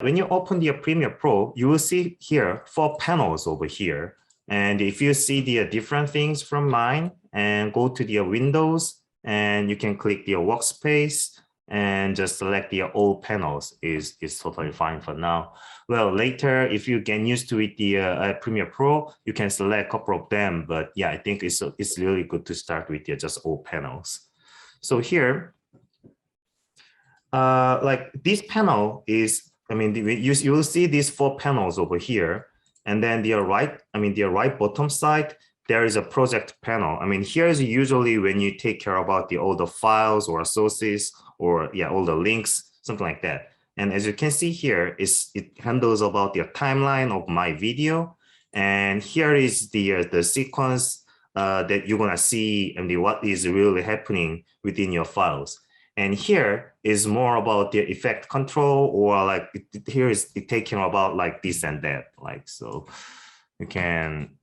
when you open the Premiere Pro, you will see here 4 panels over here. And if you see the different things from mine and go to the Windows, and you can click the workspace and just select the all panels is totally fine for now. Well, later, if you get used to it, the Premiere Pro, you can select a couple of them. But yeah, I think it's really good to start with just all panels. So here, like this panel is, I mean, you will see these 4 panels over here. And then the right bottom side, there is a project panel. I mean, here is usually when you take care about all the files or sources or yeah, all the links, something like that. And as you can see here, it handles about the timeline of my video. And here is the sequence that you're gonna see and what is really happening within your files. And here is more about the effect control, or like here is it taking about like this and that, like, so you can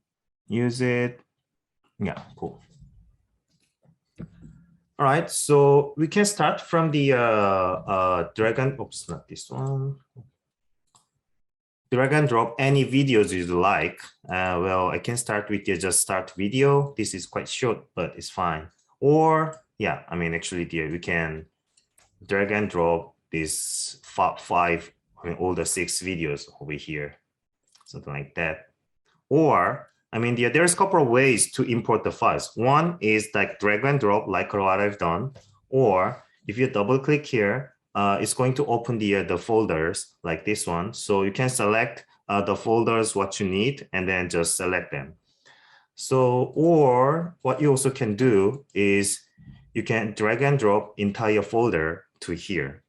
use it. Yeah, cool. All right, so we can start from the drag and, oops, not this one. Drag and drop any videos you like. Well, I can start with just start video. This is quite short, but it's fine. Or yeah, I mean, actually we can drag and drop these five, I mean, all the 6 videos over here, something like that. Or, I mean, there's a couple of ways to import the files. One is like drag and drop, like what I've done. Or if you double click here, it's going to open the folders like this one. So you can select the folders, what you need, and then just select them. So, or what you also can do is you can drag and drop entire folder to here.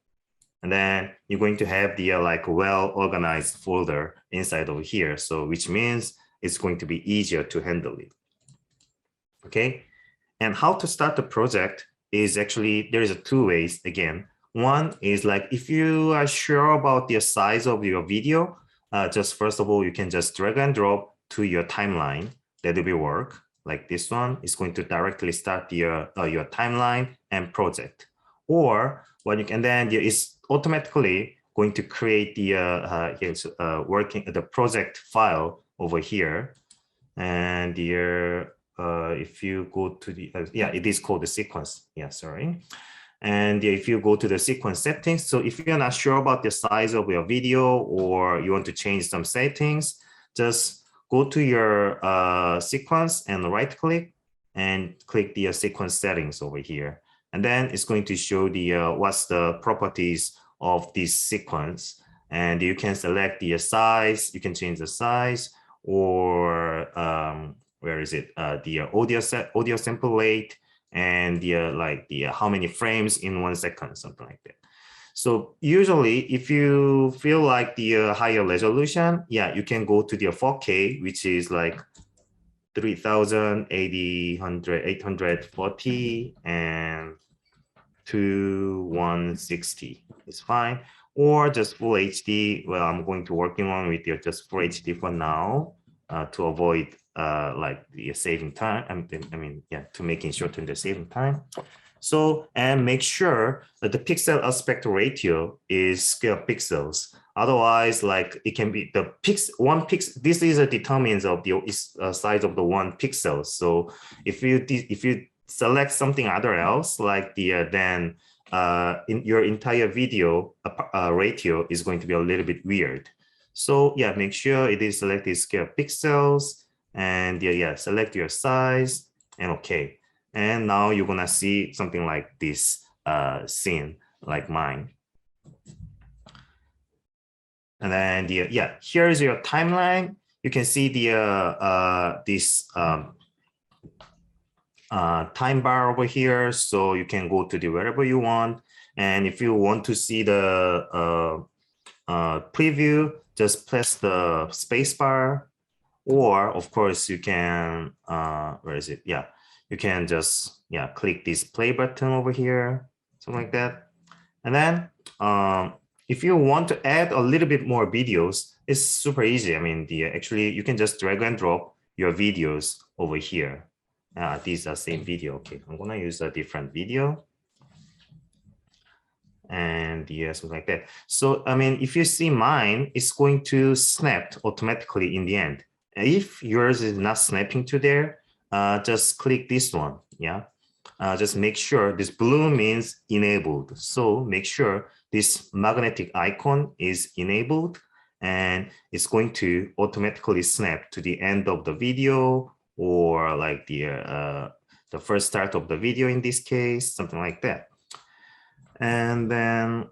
And then you're going to have the like well-organized folder inside over here. So which means it's going to be easier to handle it. Okay. And how to start the project is actually, there is 2 ways again. One is like, if you are sure about the size of your video, just first of all, you can just drag and drop to your timeline. That will work. Like this one is going to directly start your timeline and project. Or what you can then do is automatically going to create the the project file over here. And here, if you go to the yeah, it is called the sequence. Yeah, sorry. And if you go to the sequence settings, so if you're not sure about the size of your video or you want to change some settings, just go to your sequence and right click and click the sequence settings over here. And then it's going to show the what's the properties of this sequence. And you can select the size, you can change the size, or where is it? The audio sample rate, and the how many frames in 1 second, something like that. So usually if you feel like the higher resolution, yeah, you can go to the 4K, which is like 840 and 2160 is fine. Or just full HD. Well, I'm going to working on with just full HD for now to avoid like the saving time. I mean, yeah, to making sure to the saving time. So, and make sure that the pixel aspect ratio is scale pixels. Otherwise, like it can be the one pixel. This is a determinants of the size of the 1 pixel. So if you select something other else, like then in your entire video ratio is going to be a little bit weird. So yeah, make sure it is selected scale pixels, and yeah, select your size and okay. And now you're gonna see something like this scene, like mine. And then yeah, here is your timeline. You can see the this time bar over here, so you can go to the wherever you want. And if you want to see the preview, just press the space bar, or of course you can where is it? Yeah, you can just click this play button over here, something like that. And then if you want to add a little bit more videos, it's super easy. I mean, actually you can just drag and drop your videos over here. These are same video. Okay, I'm gonna use a different video. and yeah, something like that. So, I mean, if you see mine, it's going to snap automatically in the end. If yours is not snapping to there, just click this one, yeah. Just make sure this blue means enabled. So make sure this magnetic icon is enabled and it's going to automatically snap to the end of the video or like the first start of the video in this case, something like that. And then,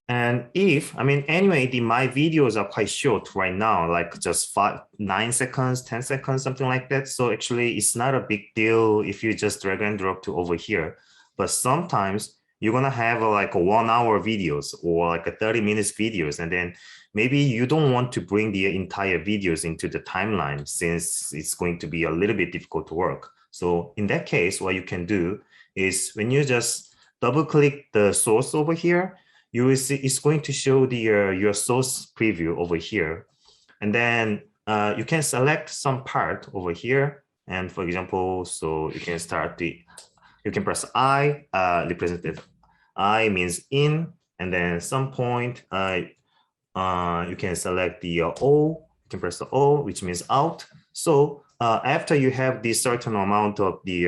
and if, I mean, anyway, my videos are quite short right now, like just 9 seconds, 10 seconds, something like that. So actually it's not a big deal if you just drag and drop to over here. But sometimes you're gonna have like a 1 hour videos or like a 30 minutes videos. And then maybe you don't want to bring the entire videos into the timeline since it's going to be a little bit difficult to work. So in that case, what you can do is when you just double click the source over here, you will see it's going to show the your source preview over here. And then you can select some part over here. And for example, so you can start you can press I, representative I means in, and then some point, you can select the O, you can press the O, which means out. So after you have this certain amount of the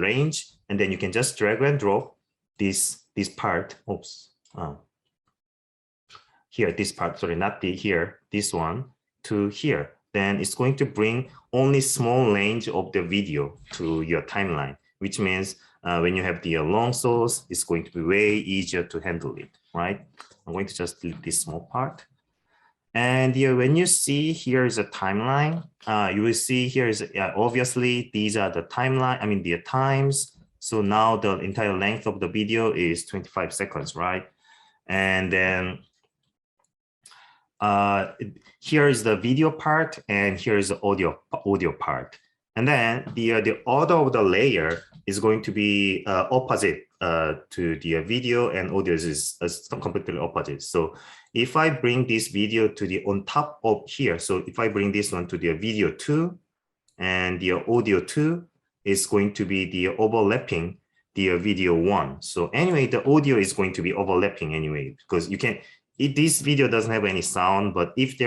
range, and then you can just drag and drop this part, oops. Here, this part, sorry, not the here, this one to here. Then it's going to bring only small range of the video to your timeline, which means when you have the long source, it's going to be way easier to handle it, right? I'm going to just delete this small part. And when you see here is a timeline, you will see here is obviously these are the timeline, I mean the times. So now the entire length of the video is 25 seconds, right? And then here is the video part and here is the audio part. And then the order of the layer is going to be opposite to the video, and audio is completely opposite. So if I bring this video to the on top of here, so if I bring this one to the video 2 and the audio 2 is going to be the overlapping the video 1. So anyway, the audio is going to be overlapping anyway, because you can, this video doesn't have any sound, but if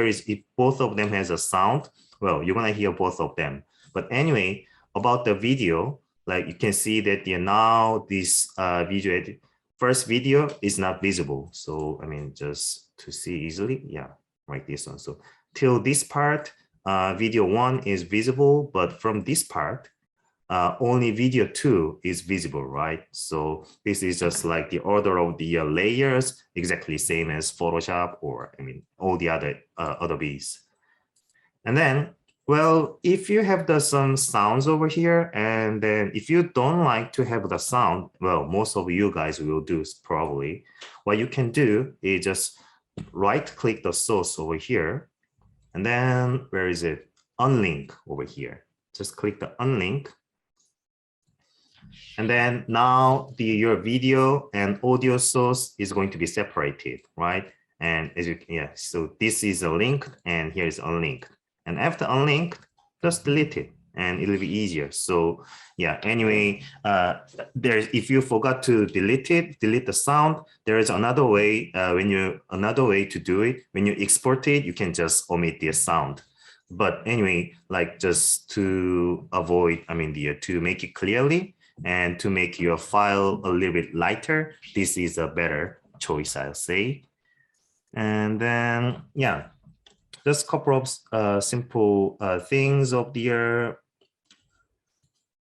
both of them has a sound, well, you're gonna hear both of them. But anyway, about the video, like you can see that now this first video is not visible. So I mean, just to see easily, yeah, like this one. So till this part, video 1 is visible, but from this part, only video 2 is visible, right? So this is just like the order of the layers, exactly same as Photoshop or I mean all the other Adobe's. And then, well, if you have some sounds over here, and then if you don't like to have the sound, well, most of you guys will do probably. What you can do is just right-click the source over here, and then where is it? Unlink over here. Just click the unlink. And then now your video and audio source is going to be separated, right? And as you can, yeah, so this is a link and here is unlinked. And after unlinked, just delete it and it'll be easier. So yeah, anyway, if you forgot to delete it, delete the sound, there is another way another way to do it. When you export it, you can just omit the sound. But anyway, like just to avoid, I mean, to make it clearly, and to make your file a little bit lighter, this is a better choice, I'll say. And then, yeah, just a couple of simple things of the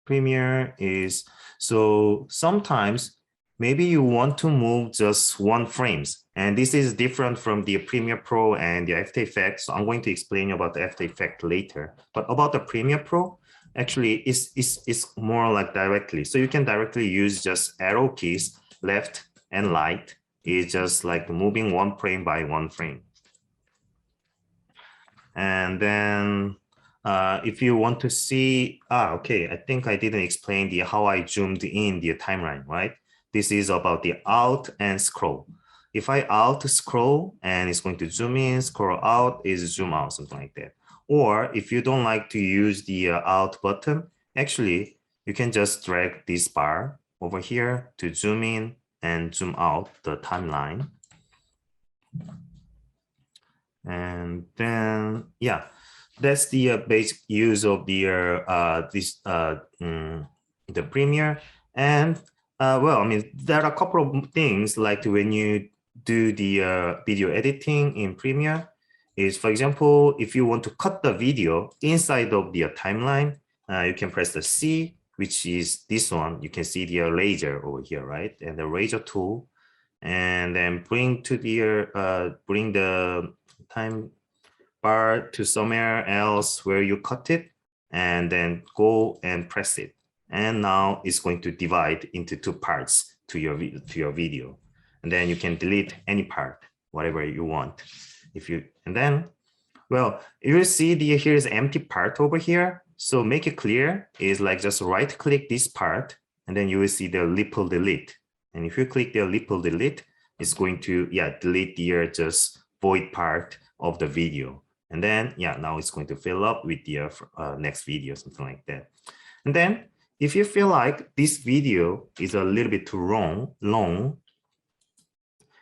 Premiere is, so sometimes maybe you want to move just 1 frames, and this is different from the Premiere Pro and the After Effects. So I'm going to explain about the After Effects later, but about the Premiere Pro, actually it's more like directly. So you can directly use just arrow keys, left and right. It's just like moving 1 frame by 1 frame. And then if you want to see, okay, I think I didn't explain how I zoomed in the timeline, right? This is about the alt and scroll. If I alt scroll and it's going to zoom in, scroll out is zoom out, something like that. Or if you don't like to use the alt button, actually, you can just drag this bar over here to zoom in and zoom out the timeline. And then, yeah, that's the basic use of the the Premiere. And well, I mean, there are a couple of things like when you do the video editing in Premiere is, for example, if you want to cut the video inside of the timeline, you can press the C, which is this one. You can see the razor over here, right? And the razor tool, and then bring to the bring the time bar to somewhere else where you cut it, and then go and press it. And now it's going to divide into two parts to your video. And then you can delete any part, whatever you want. If you, and then, well, you will see the here's empty part over here. So make it clear is like just right click this part, and then you will see the ripple delete. And if you click the ripple delete, it's going to, yeah, delete the just void part of the video. And then, yeah, now it's going to fill up with the next video, something like that. And then if you feel like this video is a little bit too long,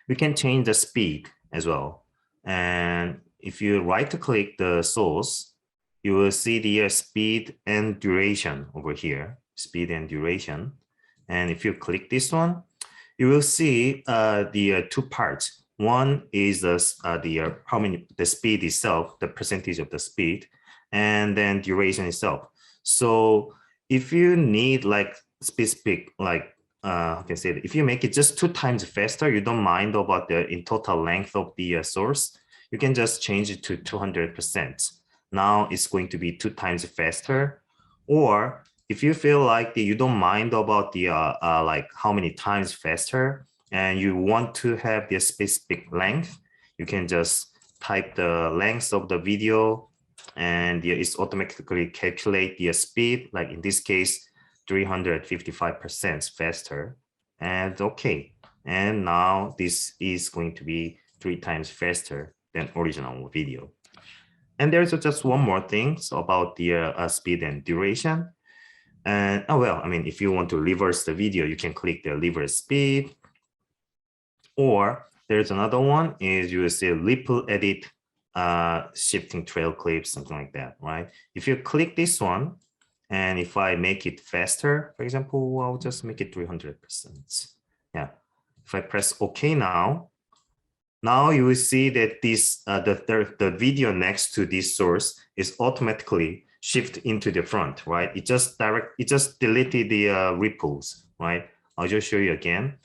we can change the speed as well. And if you right click the source, you will see the speed and duration over here, speed and duration. And if you click this one, you will see the two parts. One is the how many, the speed itself, the percentage of the speed, and then duration itself. So if you need like specific, like I can say that if you make it just 2 times faster, you don't mind about the in total length of the source, you can just change it to 200%. Now it's going to be 2 times faster. Or if you feel like you don't mind about the like how many times faster, and you want to have the specific length, you can just type the length of the video, and it's automatically calculate the speed, like in this case, 355% faster. And okay, and now this is going to be 3 times faster than original video. And there's just one more thing about the speed and duration. And oh, well, I mean, if you want to reverse the video, you can click the reverse speed. Or there's another one is you will see ripple edit, shifting trail clips, something like that, right? If you click this one, and if I make it faster, for example, I'll just make it 300%. Yeah. If I press OK now you will see that this the video next to this source is automatically shift into the front, right? It just deleted the ripples, right? I'll just show you again.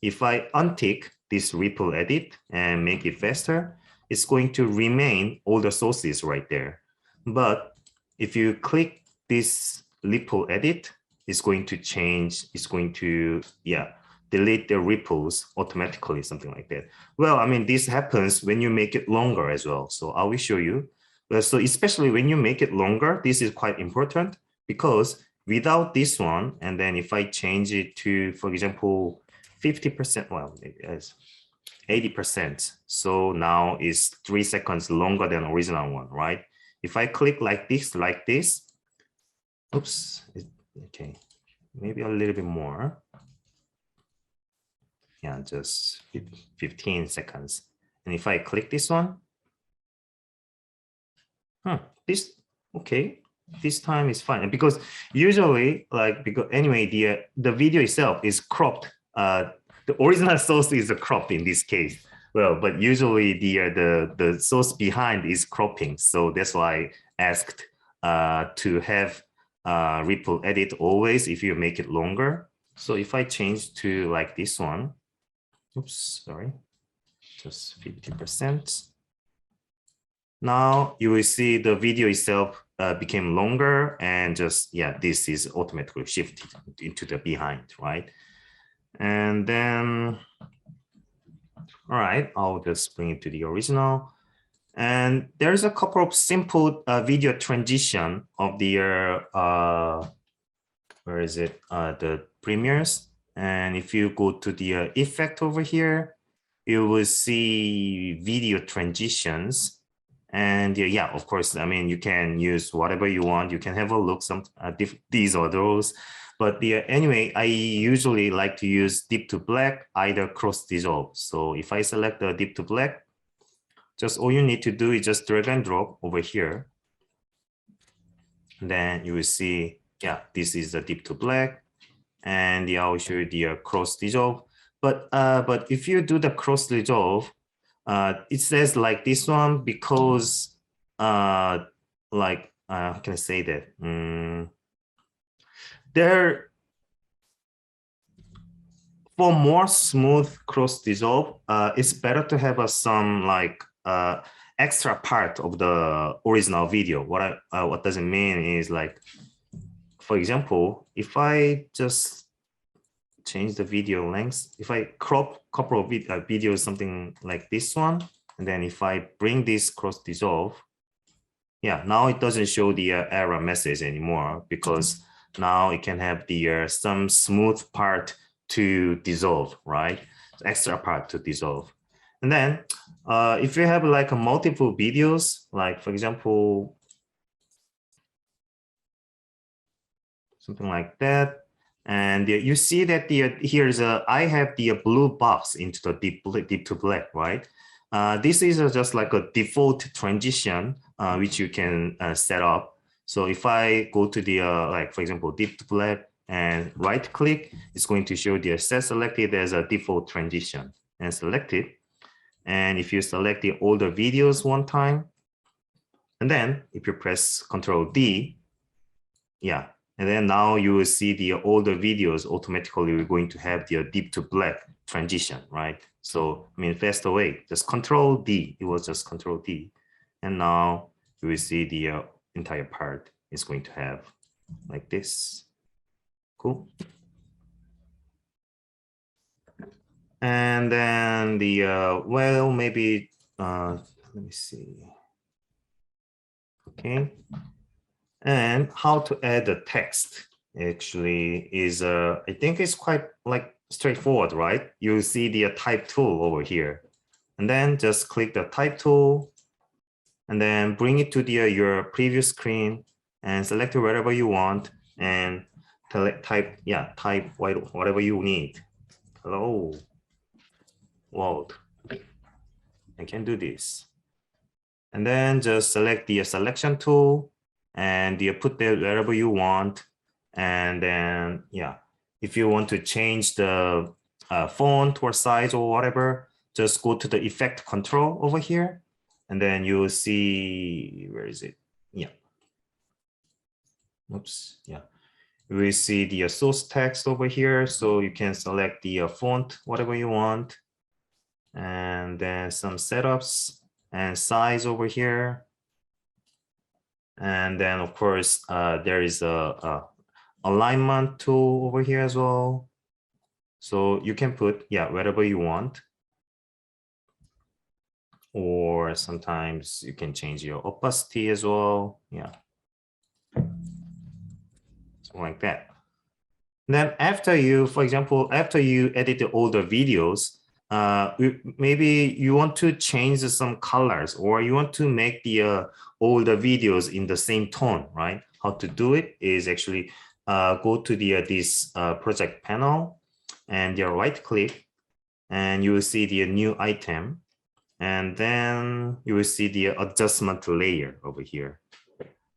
If I untick this ripple edit and make it faster, it's going to remain all the sources right there. But if you click this ripple edit, it's going to change, it's going to, yeah, delete the ripples automatically, something like that. Well, I mean, this happens when you make it longer as well. So I will show you. So especially when you make it longer, this is quite important, because without this one, and then if I change it to, for example, 50%, well, maybe as 80%. So now it's 3 seconds longer than original one, right? If I click like this, oops, okay, maybe a little bit more. Yeah, just 15 seconds. And if I click this one, this, okay, this time is fine. Because usually, like, because anyway, the video itself is cropped. The original source is cropped in this case. Well, but usually the source behind is cropping. So that's why I asked to have ripple edit always if you make it longer. So if I change to like this one, oops, sorry, just 50%. Now you will see the video itself became longer, and just, yeah, this is automatically shifted into the behind, right? And then, all right, I'll just bring it to the original. And there's a couple of simple video transition of the, where is it? The Premieres. And if you go to the effect over here, you will see video transitions. And yeah, of course, I mean, you can use whatever you want. You can have a look, some these or those. But anyway, I usually like to use deep to black, either cross dissolve. So if I select the deep to black, just all you need to do is just drag and drop over here. And then you will see, yeah, this is the deep to black. And yeah, I'll show you the cross dissolve. But if you do the cross dissolve, it says like this one because how can I say that? There, for more smooth cross dissolve, it's better to have some like extra part of the original video. What does it mean is like, for example, if I just change the video length, if I crop a couple of videos, something like this one, and then if I bring this cross dissolve, yeah, now it doesn't show the error message anymore because now it can have the some smooth part to dissolve, right? Extra part to dissolve. And then if you have like multiple videos, like for example, something like that, and you see that here's I have the blue box into the deep to black, right? This is just like a default transition which you can set up. So if I go to the like for example deep to black and right click, it's going to show the set selected as a default transition and select it. And if you select the older videos one time, and then if you press Control D, yeah. And then now you will see the older videos automatically we're going to have the deep to black transition, right? So, I mean, faster way, just Control D, it was just Control D. And now you will see the entire part is going to have like this. Cool. And then well, maybe, let me see. Okay. And how to add the text actually is, I think it's quite like straightforward, right? You see the type tool over here, and then just click the type tool and then bring it to your previous screen and select wherever you want and type whatever you need. Hello, world. I can do this. And then just select the selection tool and you put that wherever you want. And then, yeah, if you want to change the font or size or whatever, just go to the effect control over here. And then you'll see, where is it? Yeah. Oops, yeah. You will see the source text over here. So you can select the font, whatever you want. And then some setups and size over here. And then of course, there is a alignment tool over here as well. So you can put, yeah, whatever you want. Or sometimes you can change your opacity as well. Yeah. Something like that. And then after you, for example, after you edit the older videos, maybe you want to change some colors or you want to make the older videos in the same tone, right? How to do it is actually go to this project panel and you right click and you will see the new item. And then you will see the adjustment layer over here.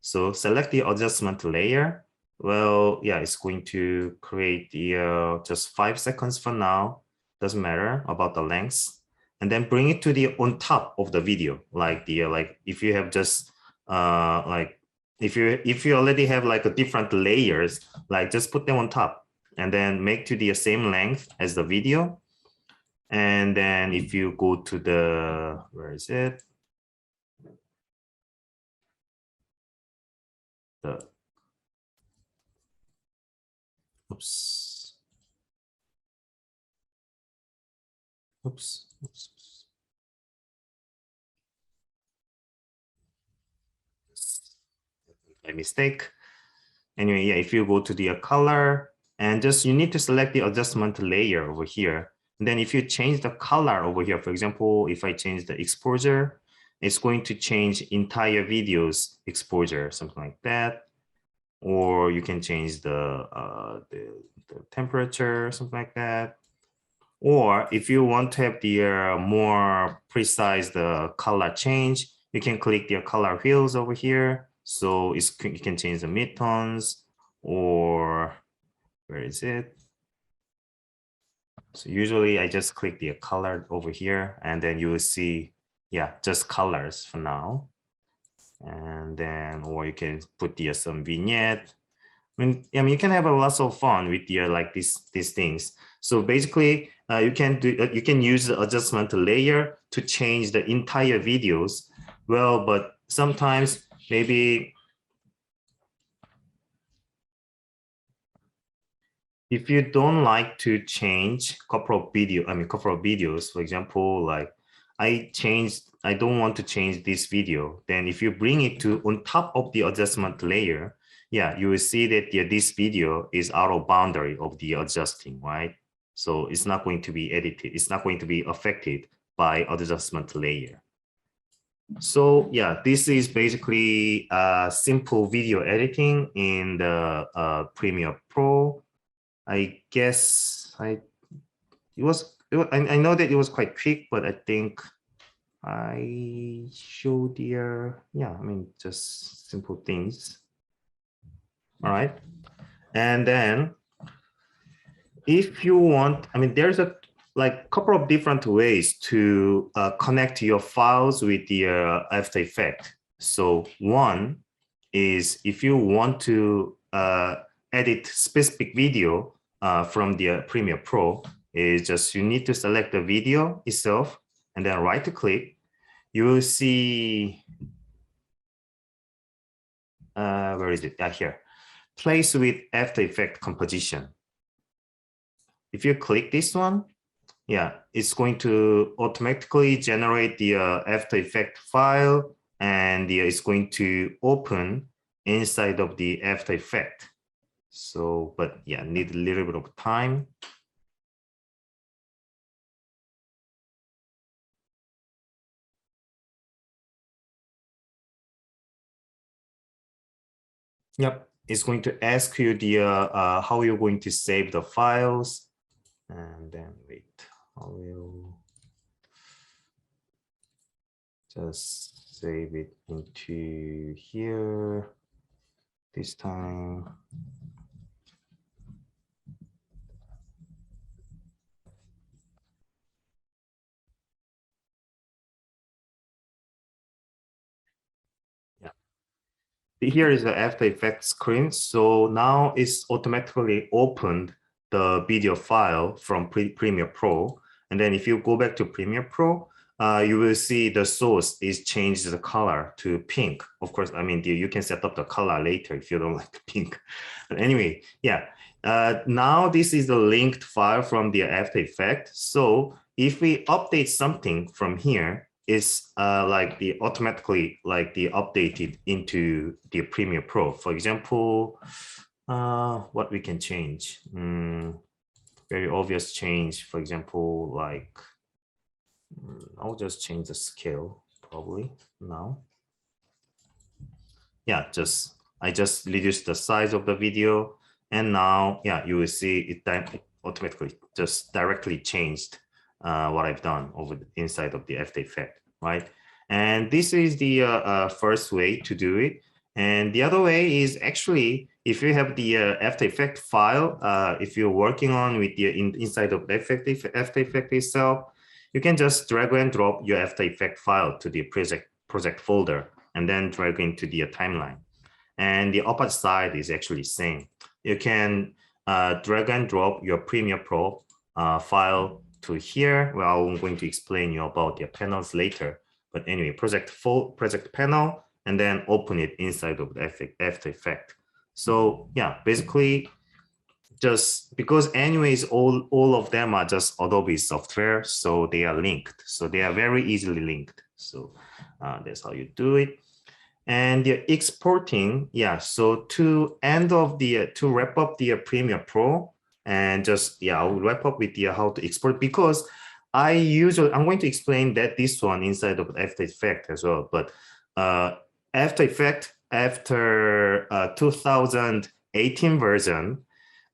So select the adjustment layer. Well, yeah, it's going to create the just 5 seconds for now. Doesn't matter about the length. And then bring it to the on top of the video, like if you have just if you already have like a different layers, like just put them on top and then make to the same length as the video. And then if you go to the, where is it? Oops. My mistake. Anyway, yeah, if you go to the color and just you need to select the adjustment layer over here. And then if you change the color over here, for example, if I change the exposure, it's going to change entire video's exposure, something like that. or you can change the temperature, something like that. Or if you want to have the more precise the color change, you can click the color wheels over here. So you can change the midtones, or where is it? So usually I just click the color over here, and then you will see, yeah, just colors for now. And then, or you can put the some vignette. I mean, you can have a lots of fun with the like these things. So basically, you can use the adjustment layer to change the entire videos. Well, but sometimes maybe if you don't like to change couple of videos, for example, like I don't want to change this video. Then if you bring it to on top of the adjustment layer, yeah, you will see that this video is out of boundary of the adjusting, right? So it's not going to be edited. It's not going to be affected by adjustment layer. So yeah, this is basically simple video editing in the Premiere Pro. I guess I know that it was quite quick, but I think I showed here, yeah, I mean, just simple things. All right. And then if you want, I mean, there's a couple of different ways to connect your files with the After Effects. So one is if you want to edit specific video from the Premiere Pro, is just you need to select the video itself and then right click. You will see, where is it? Here, place with After Effects composition. If you click this one, yeah, it's going to automatically generate the After Effects file, and it's going to open inside of the After Effects. So, but yeah, need a little bit of time. Yep, it's going to ask you the how you're going to save the files, and then wait, I will just save it into here this time. Here is the After Effects screen. So now it's automatically opened the video file from Premiere Pro. And then if you go back to Premiere Pro, you will see the source is changed the color to pink. Of course, I mean, you can set up the color later if you don't like the pink. But anyway, yeah. Now this is the linked file from the After Effects. So if we update something from here, is automatically updated into the Premiere Pro. For example, what we can change, very obvious change. For example, I'll just change the scale probably now. Yeah, I just reduced the size of the video, and now yeah, you will see it automatically just directly changed what I've done over the inside of the After Effects. Right? And this is the first way to do it. And the other way is actually, if you have the After Effects file, if you're working on with the inside of the After Effects itself, you can just drag and drop your After Effects file to the project folder and then drag into the timeline. And the opposite side is actually same. You can drag and drop your Premiere Pro file to here. Well, I'm going to explain you about the panels later. But anyway, project panel, and then open it inside of the After Effects. So yeah, basically, just because anyways, all of them are just Adobe software, so they are linked. So they are very easily linked. So that's how you do it. And the exporting, yeah. So to wrap up the Premiere Pro. And just, yeah, I'll wrap up with how to export, because I'm going to explain that this one inside of After Effects as well. But After Effects, after 2018 version,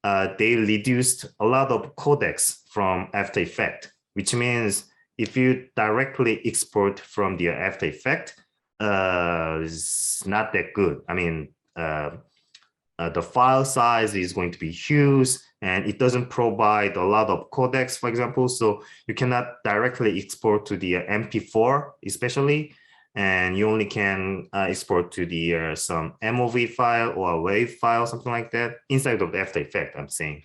they reduced a lot of codecs from After Effects, which means if you directly export from the After Effects, it's not that good. I mean, the file size is going to be huge and it doesn't provide a lot of codecs, for example. So you cannot directly export to the MP4, especially, and you only can export to the some MOV file or a WAV file, something like that, inside of the After Effects, I'm saying.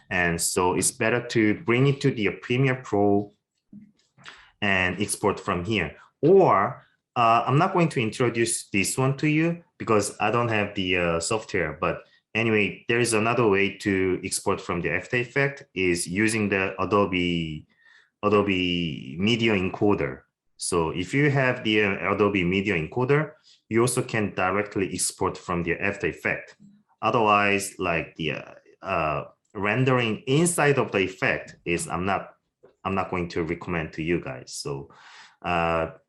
And so it's better to bring it to the Premiere Pro and export from here. Or I'm not going to introduce this one to you because I don't have the software, but anyway, there is another way to export from the After Effects is using the Adobe Media Encoder. So if you have the Adobe Media Encoder, you also can directly export from the After Effects. Otherwise, like the rendering inside of the effect is I'm not going to recommend to you guys. So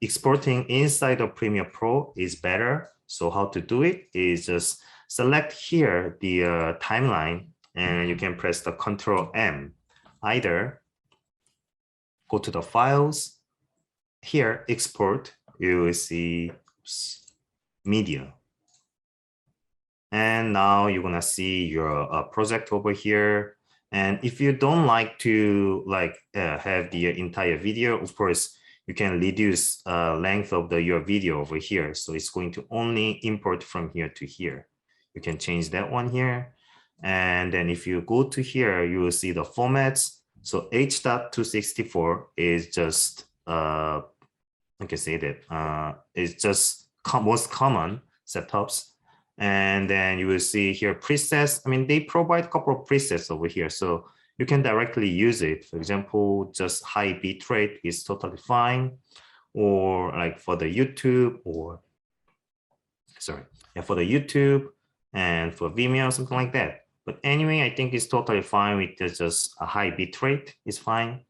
exporting inside of Premiere Pro is better. So how to do it is just select here the timeline and you can press the Control M. Either go to the files, here export, you will see media. And now you're gonna see your project over here. And if you don't like to have the entire video, of course, you can reduce length of your video over here. So it's going to only import from here to here. You can change that one here. And then if you go to here, you will see the formats. So H.264 is just, I can say that, it's just most common setups. And then you will see here presets. I mean, they provide a couple of presets over here. So you can directly use it. For example, just high bitrate is totally fine. Or like for the YouTube or, sorry, yeah, for the YouTube and for Vimeo, something like that. But anyway, I think it's totally fine with just a high bitrate is fine.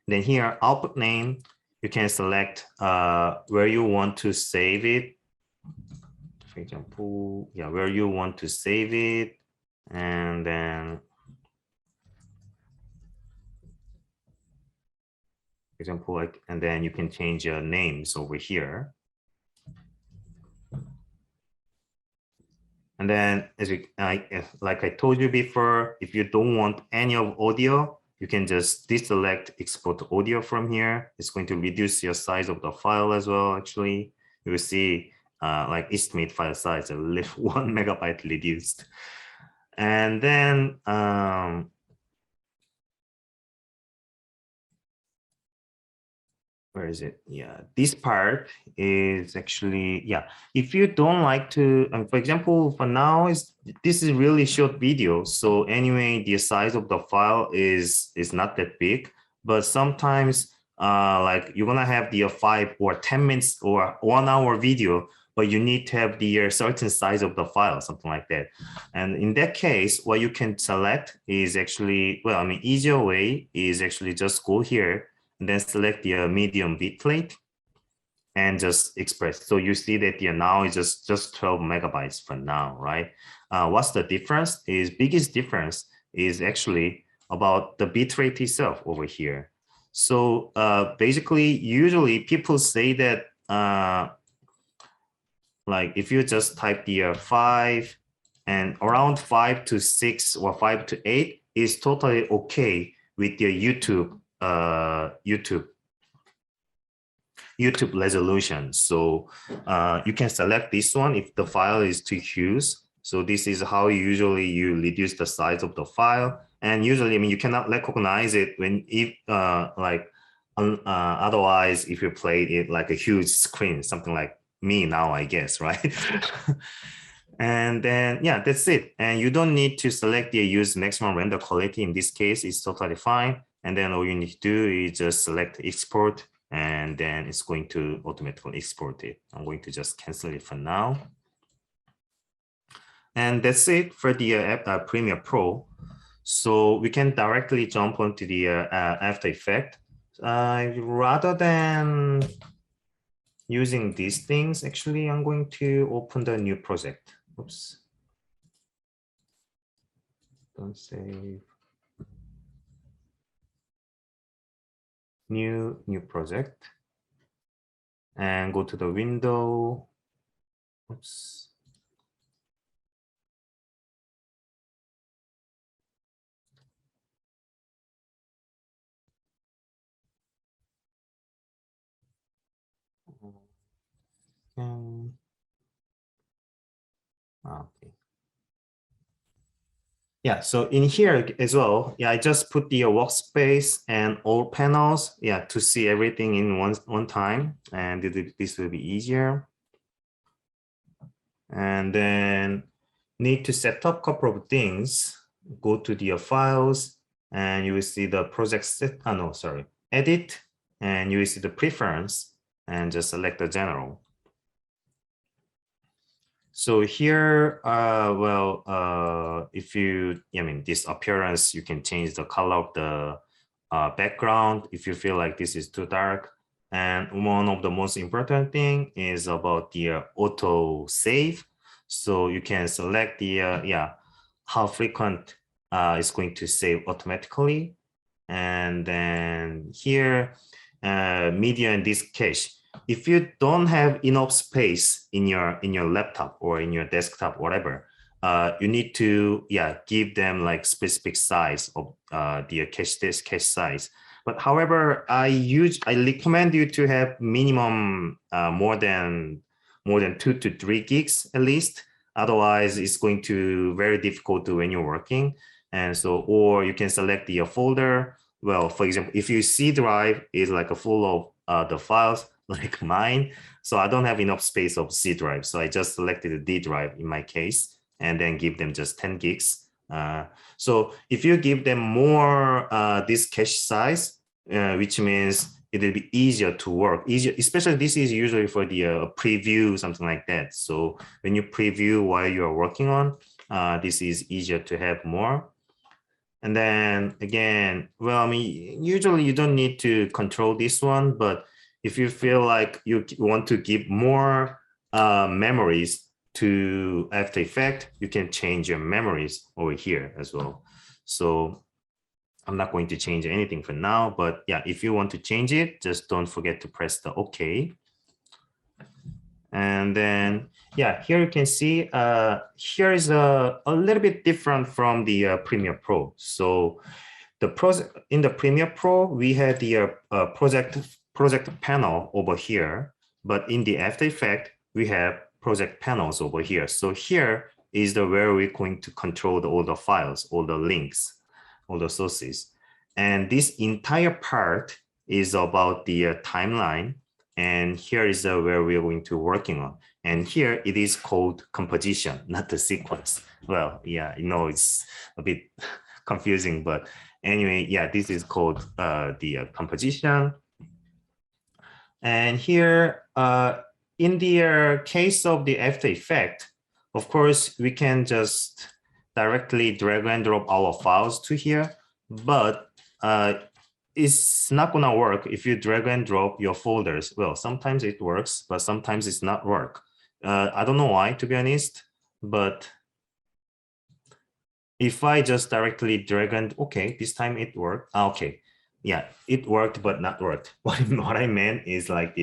Then here, output name, you can select where you want to save it. For example, yeah, where you want to save it. And then, for example, and then you can change your names over here. And then, like I told you before, if you don't want any of audio, you can just deselect export audio from here. It's going to reduce your size of the file as well. Actually, you will see like estimate file size a little 1 megabyte reduced. And then where is it? Yeah, this part is actually, yeah, if you don't like to, for example, for now, this is really short video. So anyway, the size of the file is not that big, but sometimes like you're gonna have the 5 or 10 minutes or 1 hour video, but you need to have the certain size of the file, something like that. And in that case, what you can select is actually, well, I mean, easier way is actually just go here and then select the medium bitrate and just express. So you see that now is just 12 megabytes for now, right? What's the difference? Is biggest difference is actually about the bitrate itself over here. So basically, usually people say that like if you just type the 5 and around 5 to 6 or 5 to 8 is totally okay with your YouTube resolution. So you can select this one if the file is too huge. So this is how usually you reduce the size of the file. And usually, I mean, you cannot recognize it when otherwise if you played it like a huge screen, something like me now, I guess, right? And then, yeah, that's it. And you don't need to select the use maximum render quality. In this case, it's totally fine. And then all you need to do is just select export, and then it's going to automatically export it. I'm going to just cancel it for now. And that's it for the Premiere Pro. So we can directly jump onto the After Effects. Rather than using these things, actually, I'm going to open the new project. Oops. Don't save. New project. And go to the window. Oops. Okay. Yeah, so in here as well, yeah, I just put the workspace and all panels, yeah, to see everything in one time, and this will be easier. And then need to set up a couple of things. Go to the files, and you will see the project set. Oh no, sorry, edit, and you will see the preference, and just select the general. So here, if you, I mean, this appearance, you can change the color of the background if you feel like this is too dark. And one of the most important thing is about the auto save. So you can select the, how frequent it's going to save automatically. And then here, media and disk cache. If you don't have enough space in your laptop or in your desktop, whatever, you need to give them like specific size of the cache disk cache size. But however, I recommend you to have minimum more than 2 to 3 gigs at least. Otherwise, it's going to very difficult to when you're working. And so, or you can select the folder. Well, for example, if your C drive is like a full of the files like mine, so I don't have enough space of C drive. So I just selected the D drive in my case, and then give them just 10 gigs. So if you give them more this cache size, which means it will be easier to work, easier, especially this is usually for the preview, something like that. So when you preview while you're working on, this is easier to have more. And then again, well, I mean, usually you don't need to control this one, but if you feel like you want to give more memories to After Effects, you can change your memories over here as well. So I'm not going to change anything for now, but yeah, if you want to change it, just don't forget to press the OK. And then, yeah, here you can see, here is a little bit different from the Premiere Pro. So the project in the Premiere Pro, we had the project panel over here, but in the After Effects, we have project panels over here. So here is the where we're going to control all the files, all the links, all the sources. And this entire part is about the timeline. And here is where we're going to working on. And here it is called composition, not the sequence. Well, yeah, you know, it's a bit confusing, but anyway, yeah, this is called the composition. And here, in the case of the After Effects, of course, we can just directly drag and drop our files to here, but it's not gonna work if you drag and drop your folders. Well, sometimes it works, but sometimes it's not work. I don't know why, to be honest, but if I just directly drag and, okay, this time it worked. Okay, yeah, it worked, but not worked. What I meant is like,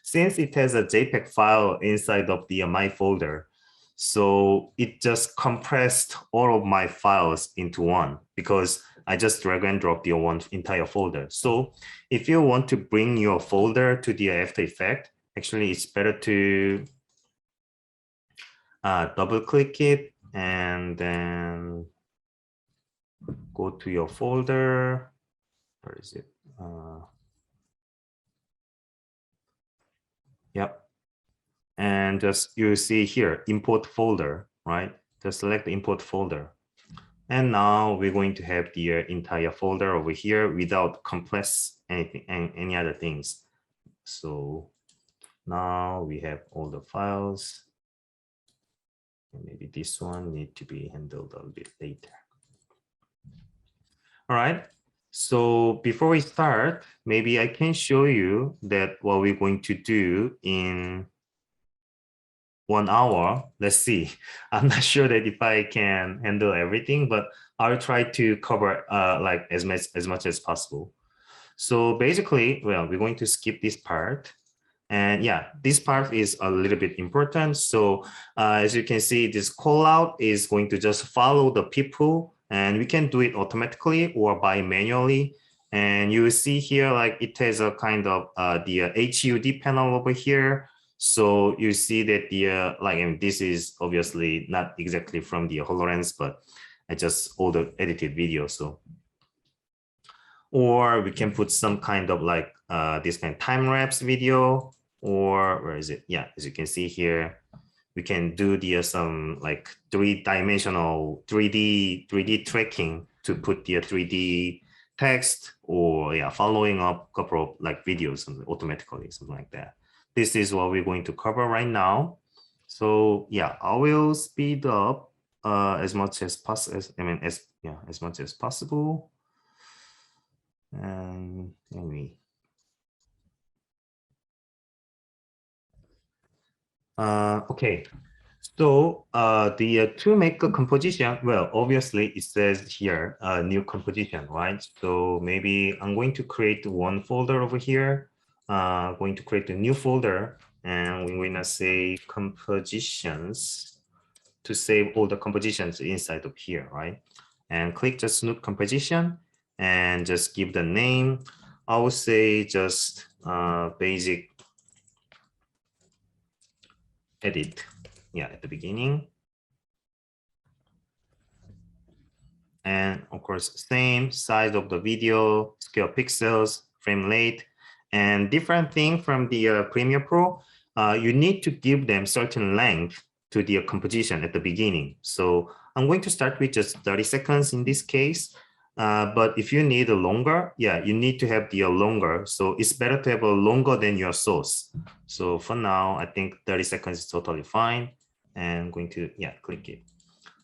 since it has a JPEG file inside of the my folder, so it just compressed all of my files into one because I just drag and drop the one entire folder. So if you want to bring your folder to the After Effects, actually it's better to double click it and then go to your folder. Where is it? Yep. And just you see here, import folder, right? Just select the import folder. And now we're going to have the entire folder over here without compress anything, any other things. So now we have all the files. Maybe this one need to be handled a little bit later. All right. So before we start, maybe I can show you that what we're going to do in 1 hour. Let's see. I'm not sure that if I can handle everything, but I'll try to cover like as much as possible. So basically, well, we're going to skip this part. And yeah, this part is a little bit important. So as you can see, this call out is going to just follow the people, and we can do it automatically or by manually. And you will see here, like it has a kind of the HUD panel over here. So you see that the like, and this is obviously not exactly from the HoloLens, but I just all the edited video. So, or we can put some kind of like this kind of time lapse video, or where is it? Yeah, as you can see here, we can do the some like 3-dimensional 3D tracking to put the 3D text, or yeah, following up a couple of like videos automatically, something like that. This is what we're going to cover right now. So yeah, I will speed up as much as possible. As much as possible. And anyway. Okay, so to make a composition, well, obviously it says here new composition, right? So maybe I'm going to create one folder over here. Going to create a new folder, and we're going to say compositions to save all the compositions inside of here, right? And click just new composition and just give the name. I will say just basic edit, yeah, at the beginning. And of course, same size of the video, scale pixels, frame rate, and different thing from the Premiere Pro. You need to give them certain length to the composition at the beginning. So I'm going to start with just 30 seconds in this case. But if you need a longer, yeah, you need to have the longer. So it's better to have a longer than your source. So for now, I think 30 seconds is totally fine. And I'm going to, yeah, click it.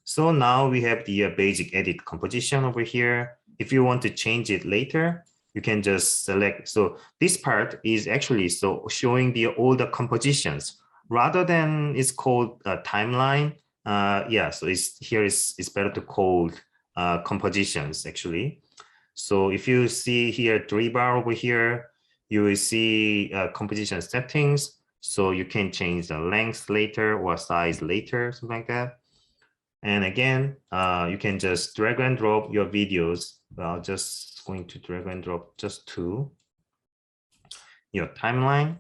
So now we have the basic edit composition over here. If you want to change it later, you can just select. So this part is actually so showing the all the compositions rather than it's called a timeline. Yeah, so it's better to call compositions actually. So if you see here 3 bar over here, you will see composition settings. So you can change the length later or size later, something like that. And again, you can just drag and drop your videos. Well, just going to drag and drop just to your timeline.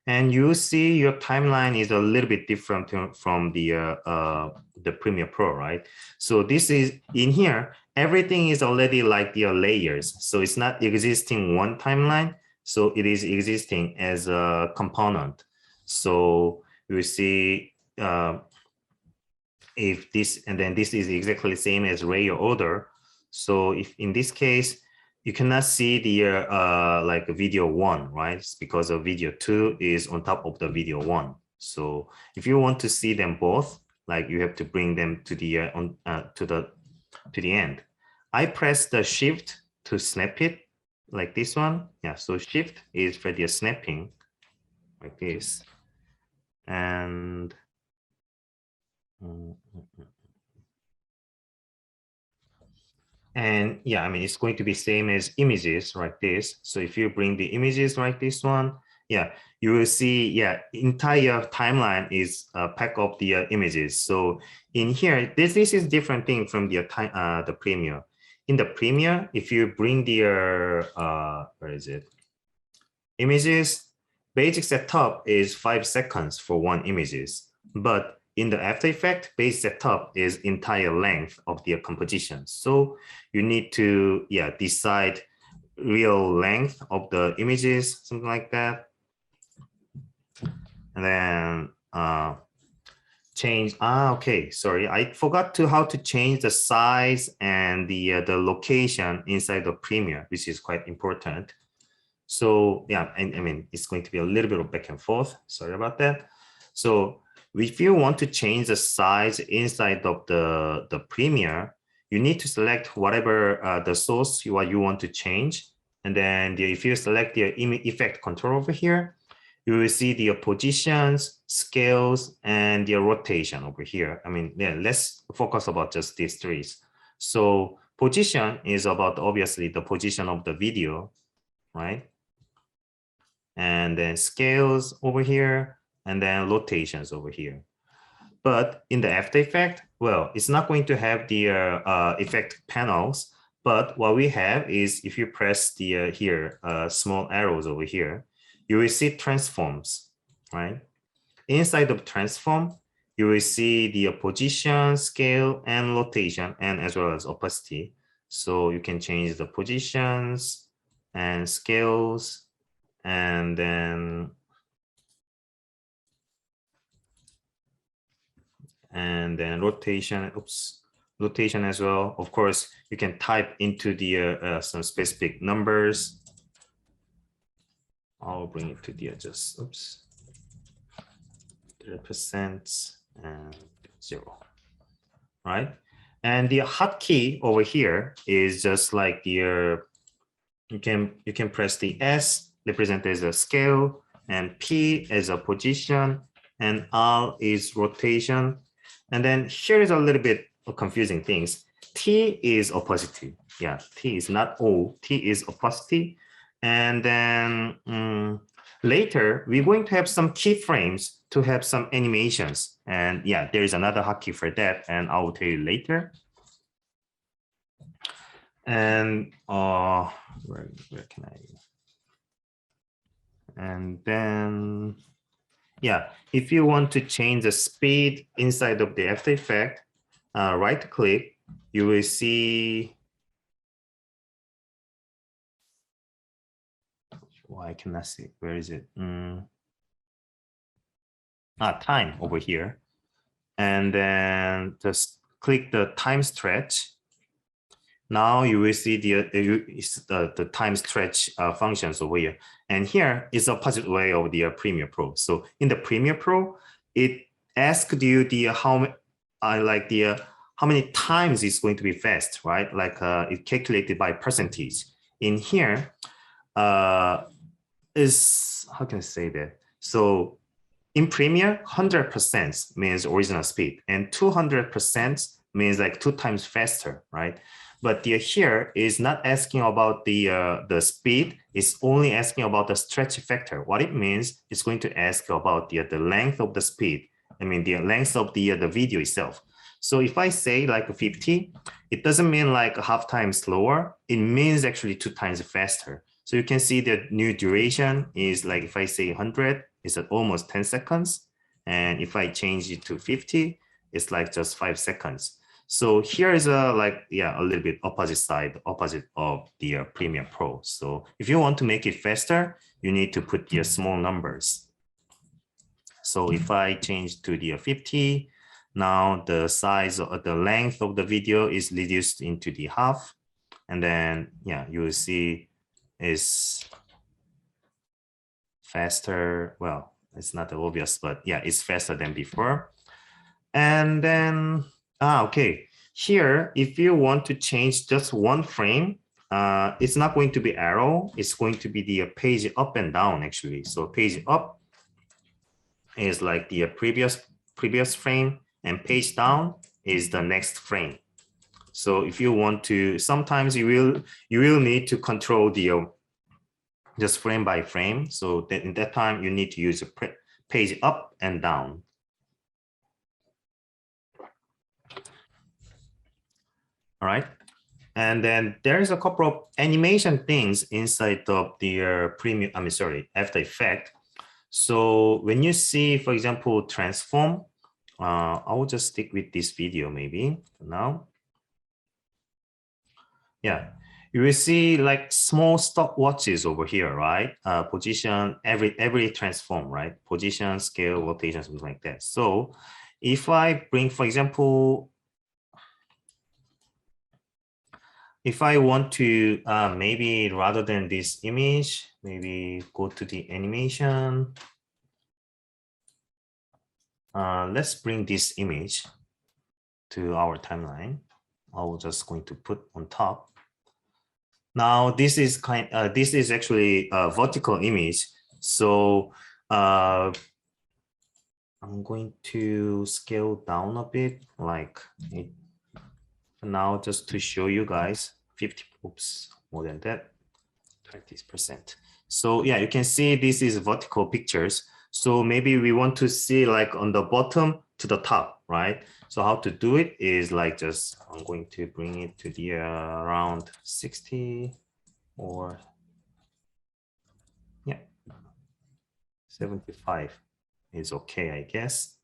And you see your timeline is a little bit different from the Premiere Pro, right? So this is in here, everything is already like the layers. So it's not existing one timeline. So it is existing as a component. So you see, if this, and then this is exactly the same as layer order. So if in this case, you cannot see the like video 1, right? It's because of video 2 is on top of the video 1. So if you want to see them both, like you have to bring them to the to the end. I press the shift to snap it like this one. Yeah, so shift is for the snapping like this. And yeah, I mean, it's going to be same as images like this. So if you bring the images like this one, yeah, you will see, yeah, entire timeline is a pack of the images. So in here, this is different thing from the Premiere. In the Premiere, if you bring the, where is it? Images, basic setup is 5 seconds for one images, but in the After Effects, base setup is entire length of the composition. So you need to, yeah, decide real length of the images, something like that. And then change, okay, sorry, I forgot how to change the size and the location inside the Premiere, which is quite important. So yeah, I mean, it's going to be a little bit of back and forth. Sorry about that. So if you want to change the size inside of the Premiere, you need to select whatever the source what you want to change. And then if you select the effect control over here, you will see the positions, scales, and the rotation over here. I mean, yeah, let's focus about just these three. So position is about obviously the position of the video, right? And then scales over here, and then rotations over here. But in the After Effects, well, it's not going to have the effect panels. But what we have is if you press the here small arrows over here, you will see transforms, right? Inside of transform, you will see the position, scale, and rotation, and as well as opacity. So you can change the positions and scales, and then rotation, rotation as well. Of course, you can type into the some specific numbers. I'll bring it to the just 3% and 0, right? And the hotkey over here is just like the you can press the S represented as a scale, and P as a position, and R is rotation. And then here is a little bit of confusing things. T is opacity. Yeah, T is not O. T is opacity. And then later, we're going to have some keyframes to have some animations. And yeah, there is another hotkey for that, and I will tell you later. And where can I? And then, yeah, if you want to change the speed inside of the After Effects, right click, you will see. Why I cannot see? Where is it? Time over here. And then just click the time stretch. Now you will see the time stretch functions over here. And here is a opposite way of the Premiere Pro. So in the Premiere Pro, it asked you the how many times it's going to be fast, right? Like it calculated by percentage. In here, is how can I say that? So in Premiere, 100% means original speed, and 200% means like 2 times faster, right? But here is not asking about the speed. It's only asking about the stretch factor. What it means, it's going to ask about the length of the speed. I mean, the length of the video itself. So if I say like 50, it doesn't mean like a half time slower. It means actually 2 times faster. So you can see the new duration is like, if I say 100, it's at almost 10 seconds. And if I change it to 50, it's like just 5 seconds. So here is a little bit opposite of the Premiere Pro. So if you want to make it faster, you need to put the small numbers. So if I change to the 50, now the size of the length of the video is reduced into the half. And then, yeah, you will see is faster. Well, it's not obvious, but yeah, it's faster than before. And then, okay, here, if you want to change just one frame, it's not going to be arrow. It's going to be the page up and down, actually. So page up is like the previous frame, and page down is the next frame. So if you want to, sometimes you will need to control the just frame by frame. So that in that time, you need to use a page up and down. All right. And then there's a couple of animation things inside of the After Effects. So when you see, for example, transform, I will just stick with this video maybe for now. Yeah, you will see like small stopwatches over here, right? Position, every transform, right? Position, scale, rotation, something like that. So if I bring, for example, if I want to maybe rather than this image, maybe go to the animation. Let's bring this image to our timeline. I will just going to put on top. Now this is this is actually a vertical image. So I'm going to scale down a bit, like it, now just to show you guys 50, oops, more than that, 20%. So yeah, you can see this is vertical pictures. So maybe we want to see like on the bottom to the top, right? So how to do it is like just, I'm going to bring it to the around 60 or yeah, 75 is okay, I guess.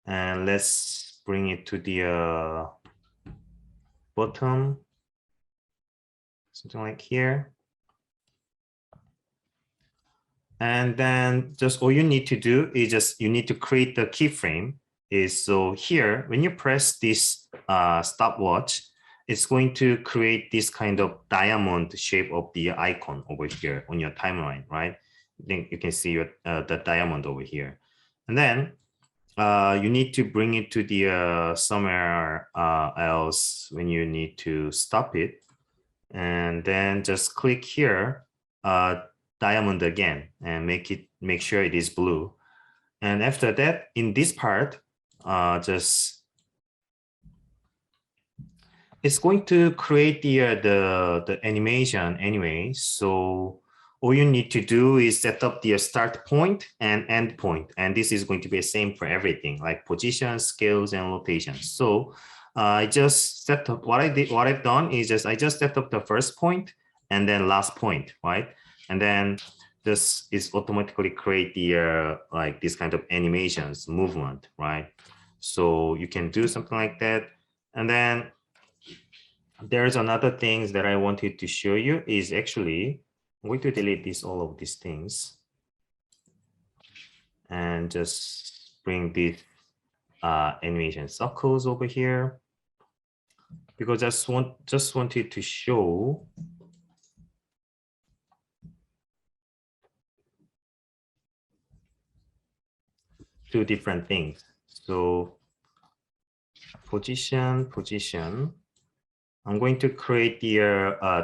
And let's bring it to the bottom, something like here. And then just all you need to do is just you need to create the keyframe. Is so here when you press this stopwatch, it's going to create this kind of diamond shape of the icon over here on your timeline, right? Then you can see your the diamond over here, and then you need to bring it to the somewhere else when you need to stop it, and then just click here. Diamond again and make sure it is blue. And after that, in this part, just it's going to create the animation anyway. So all you need to do is set up the start point and end point, and this is going to be the same for everything, like position, scales, and rotations. So I just set up what I've done is just I just set up the first point and then last point, right? And then this is automatically create the like this kind of animations movement, right? So you can do something like that. And then there's another things that I wanted to show you is actually, I'm going to delete all of these things and just bring these animation circles over here, because I just wanted to show two different things. So position. I'm going to create the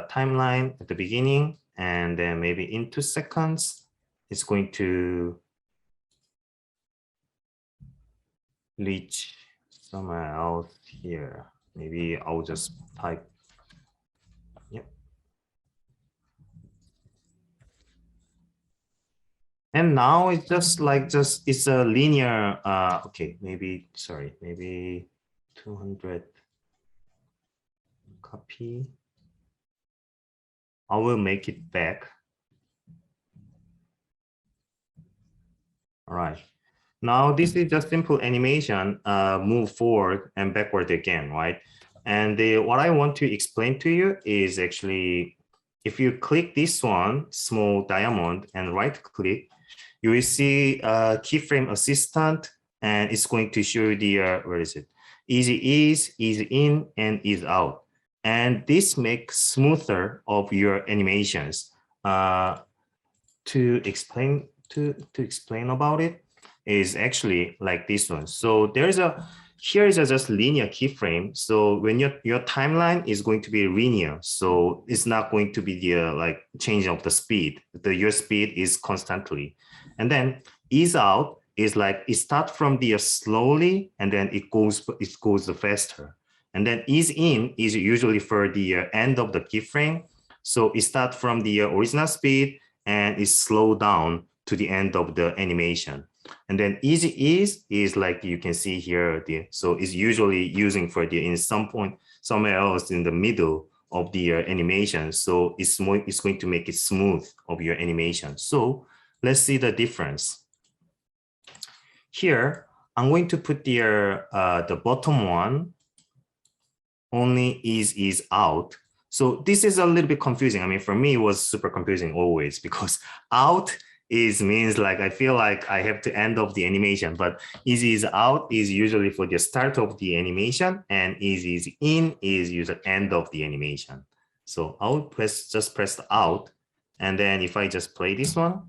timeline at the beginning, and then maybe in 2 seconds, it's going to reach somewhere else here. Maybe I'll just type, yep. And now it's just like, it's a linear, okay, maybe, sorry, maybe 200 copy. I will make it back. All right. Now this is just simple animation, move forward and backward again, right? And what I want to explain to you is actually, if you click this one, small diamond, and right click, you will see keyframe assistant, and it's going to show you the, where is it? Easy ease, easy in, and ease out. And this makes smoother of your animations. To explain about it is actually like this one. So there's here is a just linear keyframe. So when your timeline is going to be linear, so it's not going to be the like change of the speed. Your speed is constantly. And then ease out is like it starts from the slowly, and then it goes faster. And then ease in is usually for the end of the keyframe. So it starts from the original speed and is slowed down to the end of the animation. And then easy ease is like you can see here, so it's usually using for the in some point somewhere else in the middle of the animation. So it's going to make it smooth of your animation. So let's see the difference. Here, I'm going to put the bottom one, only is out. So this is a little bit confusing. I mean, for me, it was super confusing always, because out means like, I feel like I have to end of the animation, but easy is out is usually for the start of the animation, and easy is in is usually end of the animation. So I'll just press out. And then if I just play this one,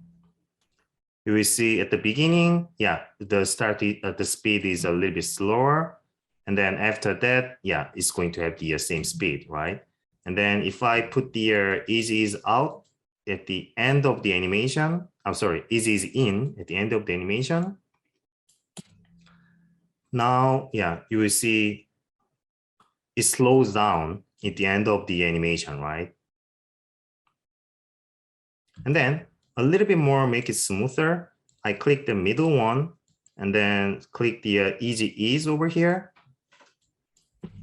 you will see at the beginning, yeah, the speed is a little bit slower. And then after that, yeah, it's going to have the same speed, right? And then if I put the easy is out at the end of the animation, I'm sorry, easy is in at the end of the animation. Now, yeah, you will see it slows down at the end of the animation, right? And then a little bit more, make it smoother. I click the middle one and then click the easy ease over here.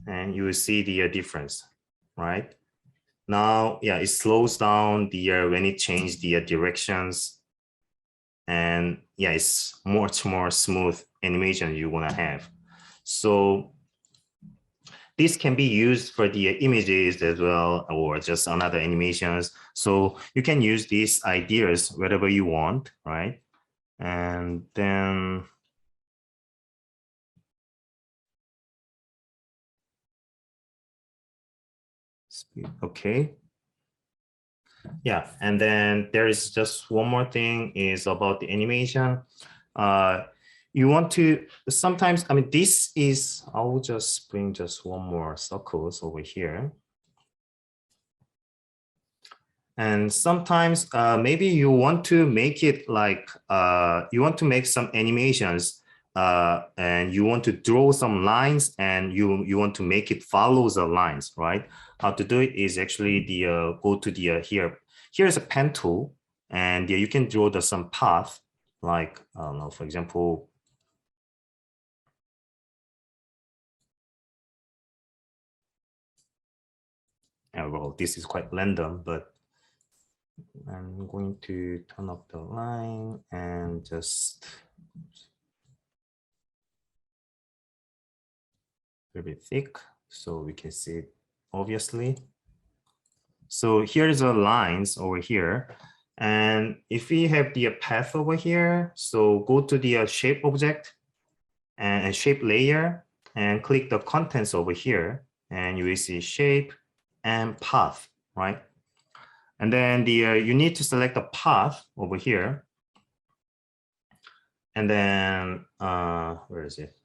And you will see the difference, right? Now, yeah, it slows down the when it changes the directions. And yeah, it's much more smooth animation you want to have. So this can be used for the images as well, or just another animations. So you can use these ideas wherever you want, right? And then okay. Yeah, and then there is just one more thing is about the animation. You want to sometimes, I mean, this is, I'll just bring just one more circles over here. And sometimes maybe you want to make it like, you want to make some animations and you want to draw some lines and you want to make it follow the lines, right? How to do it is actually the go to the here. Here's a pen tool and you can draw the some path like, I don't know, for example, well, this is quite random, but I'm going to turn up the line and just a bit thick so we can see it obviously. So here's the lines over here. And if we have the path over here, so go to the shape object and shape layer and click the contents over here and you will see shape and path, right? And then you need to select the path over here. And then, where is it?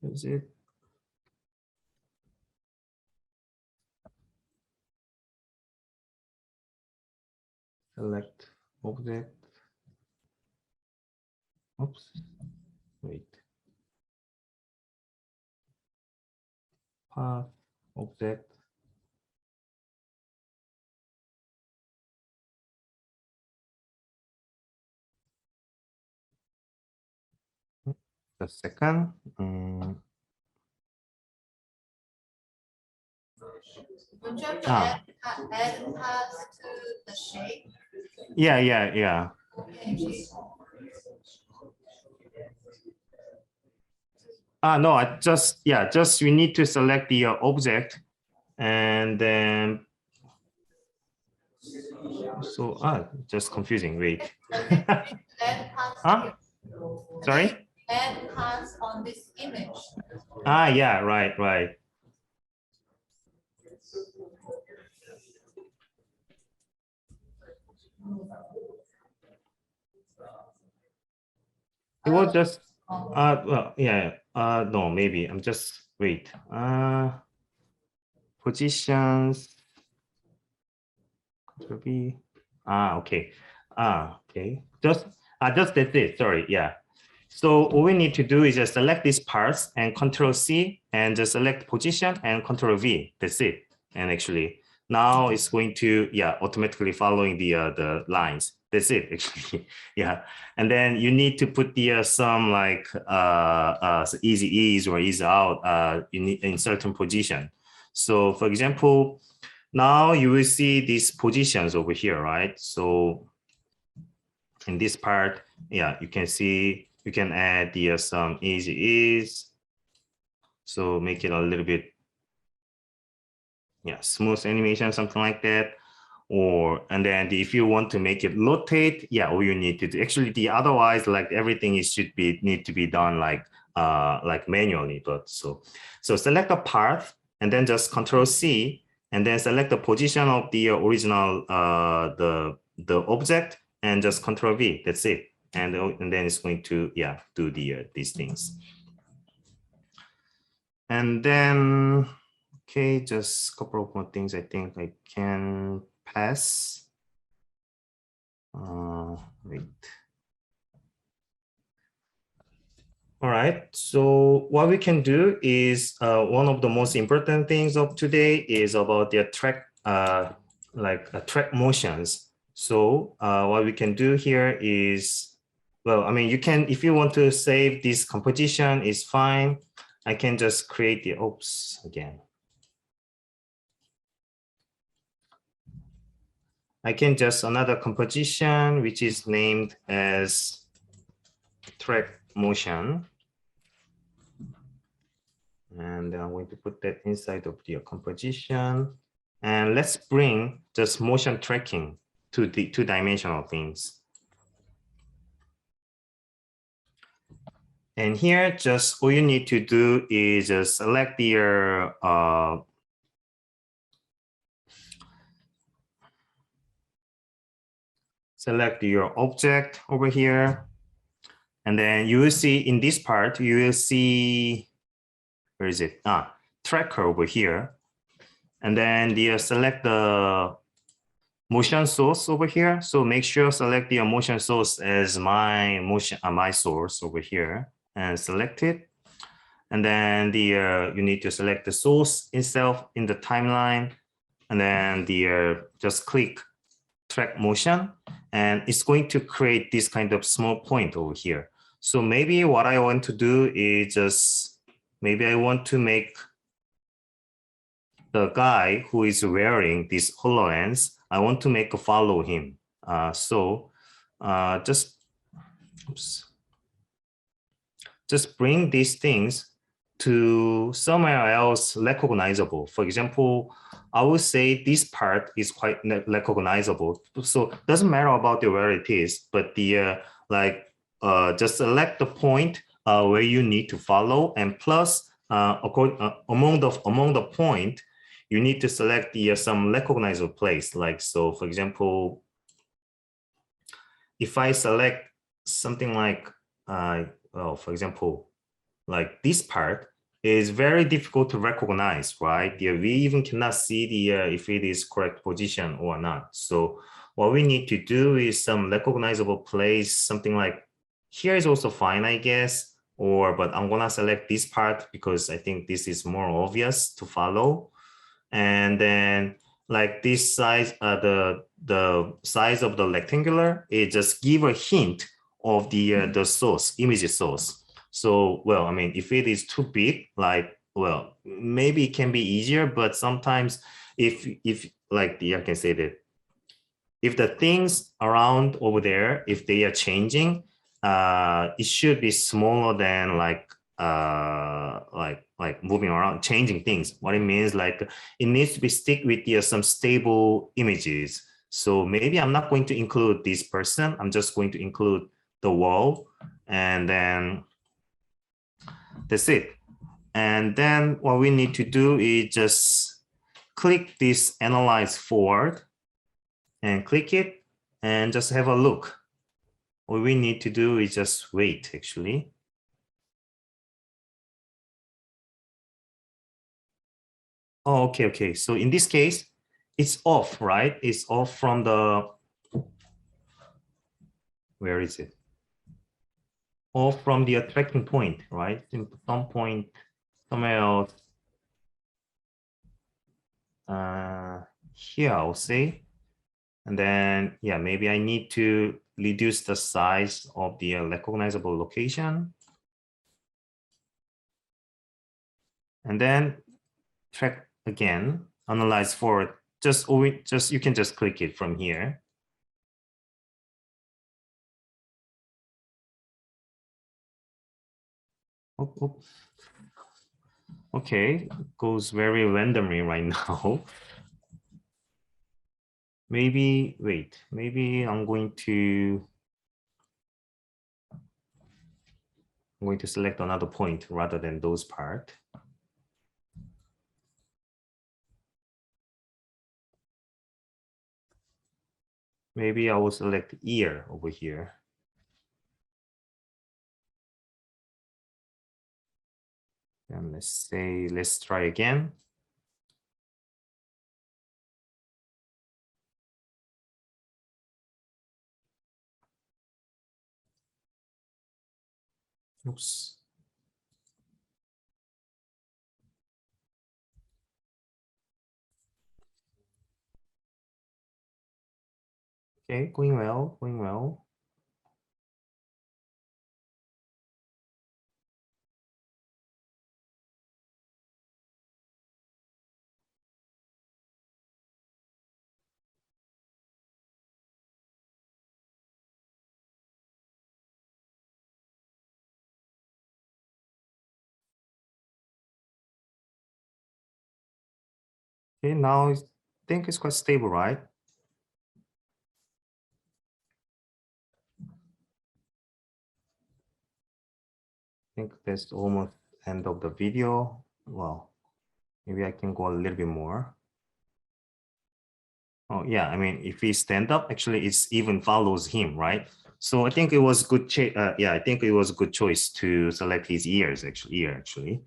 Is it? Select object. Oops, wait. Path, object. The second. Don't you have to add paths to the shape? Yeah. No, I just, yeah, just we need to select the object and then, so, just confusing, wait. Huh? Sorry? Add paths on this image. Yeah, right. It was just, well, yeah, no, maybe I'm just, wait, positions, Control V, okay, okay, just that's it, sorry, yeah. So all we need to do is just select these parts and Control C and just select position and Control V, that's it. And actually, now it's going to, yeah, automatically following the lines. That's it, actually. Yeah. And then you need to put the some like easy ease or ease out in certain position. So for example, now you will see these positions over here, right? So in this part, yeah, you can see, you can add the some easy ease. So make it a little bit, yeah, smooth animation, something like that. Or, and then if you want to make it rotate, yeah, all you need to do, actually the otherwise like everything is should be need to be done like manually, but so select a path and then just Control C and then select the position of the original the object and just Control V, that's it. and then it's going to, yeah, do these things. And then, okay, just a couple of more things I think I can pass. Wait. All right, so what we can do is one of the most important things of today is about the track, track motions. So what we can do here is, well, I mean, you can, if you want to save this composition, is fine. I can just create the, oops, again. I can just another composition, which is named as track motion. And I'm going to put that inside of the composition. And let's bring just motion tracking to the two-dimensional things. And here, just all you need to do is just select your object over here. And then you will see in this part, you will see, where is it? Tracker over here. And then select the motion source over here. So make sure select the motion source as my source over here and select it. And then you need to select the source itself in the timeline. And then just click track motion. And it's going to create this kind of small point over here. So maybe what I want to do is just, maybe I want to make the guy who is wearing this HoloLens, I want to make a follow him. Just bring these things to somewhere else recognizable. For example, I would say this part is quite recognizable. So it doesn't matter about where it is, but just select the point where you need to follow, and plus among the point, you need to select some recognizable place. Like, so for example, if I select something like, well, for example, like this part is very difficult to recognize, right? We even cannot see if it is correct position or not. So what we need to do is some recognizable place, something like here is also fine, I guess, but I'm gonna select this part because I think this is more obvious to follow. And then like this size, the size of the rectangular, it just give a hint of the source, image source. So, well, I mean, if it is too big, like, well, maybe it can be easier, but sometimes if like I can say that if the things around over there, if they are changing, it should be smaller than like moving around, changing things. What it means, like it needs to be stick with some stable images. So maybe I'm not going to include this person. I'm just going to include the wall, and then that's it. And then what we need to do is just click this analyze forward and click it and just have a look. All we need to do is just wait, actually. Oh, okay. So in this case, it's off, right? It's off from the, where is it? Off from the tracking point, right? In some point, somewhere else. Here, I'll say. And then, yeah, maybe I need to reduce the size of the recognizable location. And then track again, analyze forward. Just you can just click it from here. Oh. Okay, goes very randomly right now. Maybe, wait, maybe I'm going to select another point rather than those part. Maybe I will select ear over here. And let's try again. Oops. Okay, going well, going well. Okay, now I think it's quite stable, right? I think that's almost end of the video. Well, maybe I can go a little bit more. Oh yeah, I mean, if we stand up, actually, it's even follows him, right? So I think it was good. Yeah, I think it was a good choice to select his ears, actually.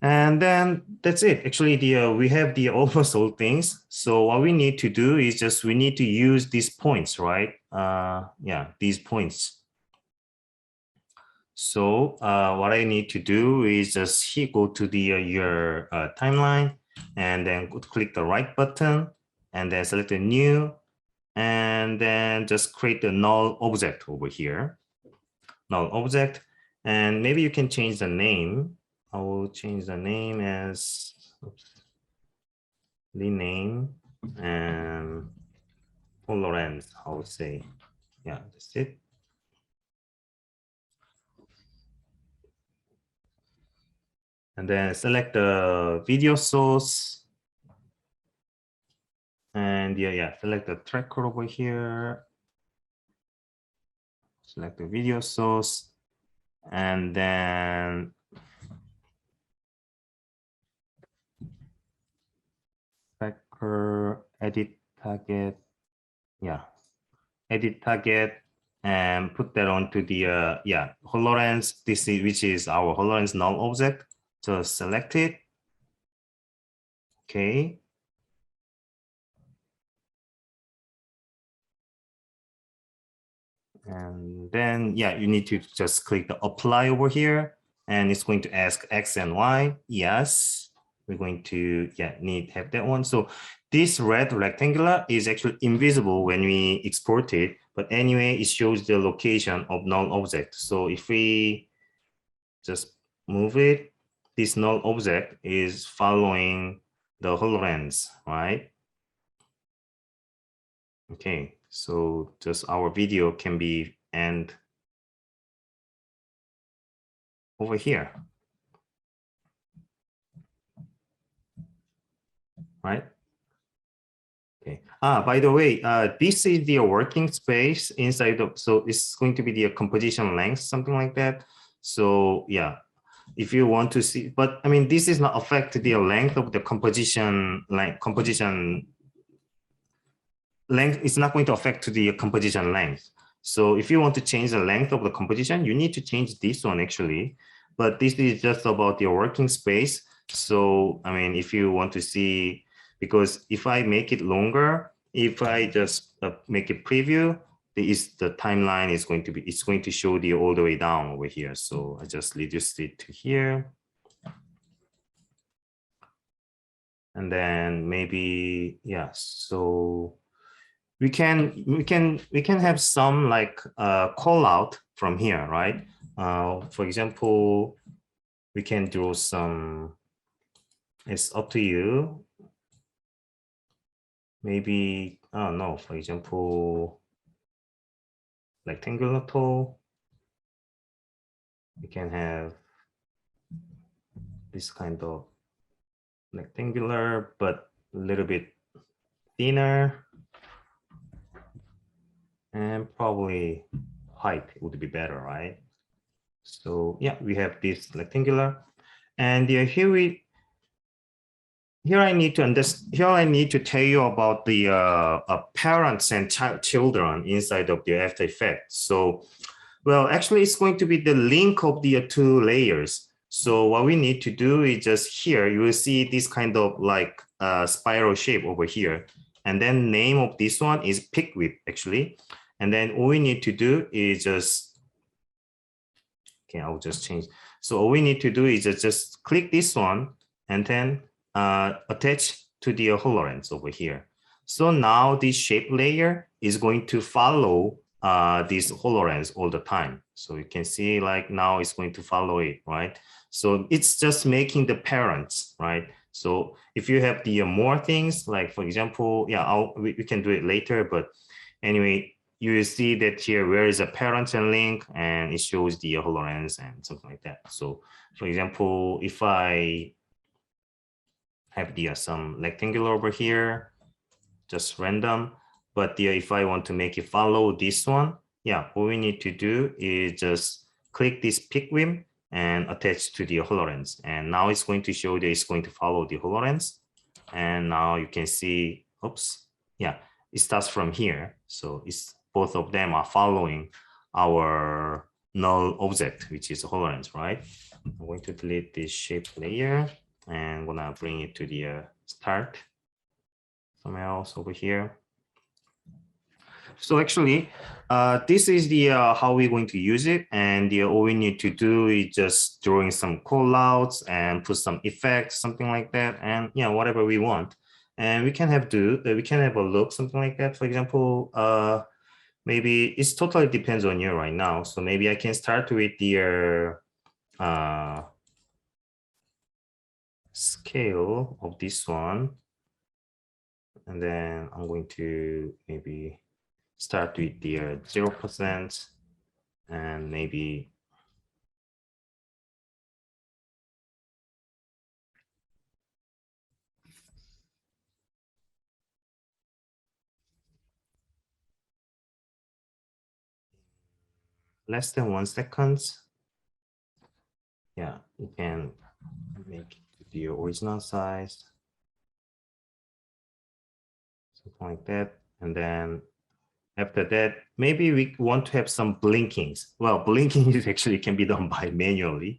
And then that's it. Actually, we have the almost all things. So what we need to do is just we need to use these points, right? Yeah, these points. So what I need to do is just go to the your timeline and then click the right button and then select a new and then just create the null object over here. Null object. And maybe you can change the name. I will change the name as the name and tolerance, I would say. Yeah, that's it. And then select the video source. And yeah, select the tracker over here. Select the video source. And then tracker, edit target. Yeah, edit target and put that onto the yeah, HoloLens. This is which is our HoloLens null object. So select it. Okay. And then, yeah, you need to just click the apply over here and it's going to ask X and Y. Yes, we're going to, yeah, need have that one. So this red rectangular is actually invisible when we export it, but anyway, it shows the location of null object. So if we just move it, this null object is following the HoloLens, right? Okay, so just our video can be end over here, right? Okay. By the way, this is the working space inside of, so it's going to be the composition length, something like that. So yeah, if you want to see, but I mean, this is not affect the length of the composition, like composition length is not going to affect the composition length. So if you want to change the length of the composition, you need to change this one actually. But this is just about your working space. So, I mean, if you want to see, because if I make it longer, if I just make a preview, the timeline is going to be, it's going to show the all the way down over here. So I just reduced it to here. And then maybe, yeah, so we can have some like call out from here, right? For example, we can draw some, it's up to you. Maybe, I don't know, for example, rectangular tool. We can have this kind of rectangular, but a little bit thinner. And probably height would be better, right? So yeah, we have this rectangular. And here I need to understand. Here I need to tell you about the parents and children inside of the After Effects. So, well, actually, it's going to be the link of the two layers. So what we need to do is just here, you will see this kind of like spiral shape over here. And then name of this one is pick whip actually. And then all we need to do is just, okay, I'll just change. So all we need to do is just click this one and then attach to the HoloLens over here. So now this shape layer is going to follow this HoloLens all the time. So you can see like now it's going to follow it, right? So it's just making the parents, right? So if you have the more things, like for example, yeah, we can do it later, but anyway, you will see that here, where is a parent and link, and it shows the HoloLens and something like that. So for example, if I have the some rectangular over here, just random, but if I want to make it follow this one, yeah, all we need to do is just click this pick whip and attach to the HoloLens. And now it's going to show that it's going to follow the HoloLens. And now you can see, oops, yeah, it starts from here. So it's both of them are following our null object, which is HoloLens, right? I'm going to delete this shape layer and I'm gonna bring it to the start. Somewhere else over here. So actually, this is the how we're going to use it, and all we need to do is just drawing some callouts and put some effects, something like that, and yeah, whatever we want. And we can have a look, something like that. For example, maybe it's totally depends on you right now. So maybe I can start with the scale of this one, and then I'm going to maybe start with the 0% and maybe less than 1 second. Yeah, you can make the original size, something like that. And then after that, maybe we want to have some blinkings. Well, blinking is actually can be done by manually.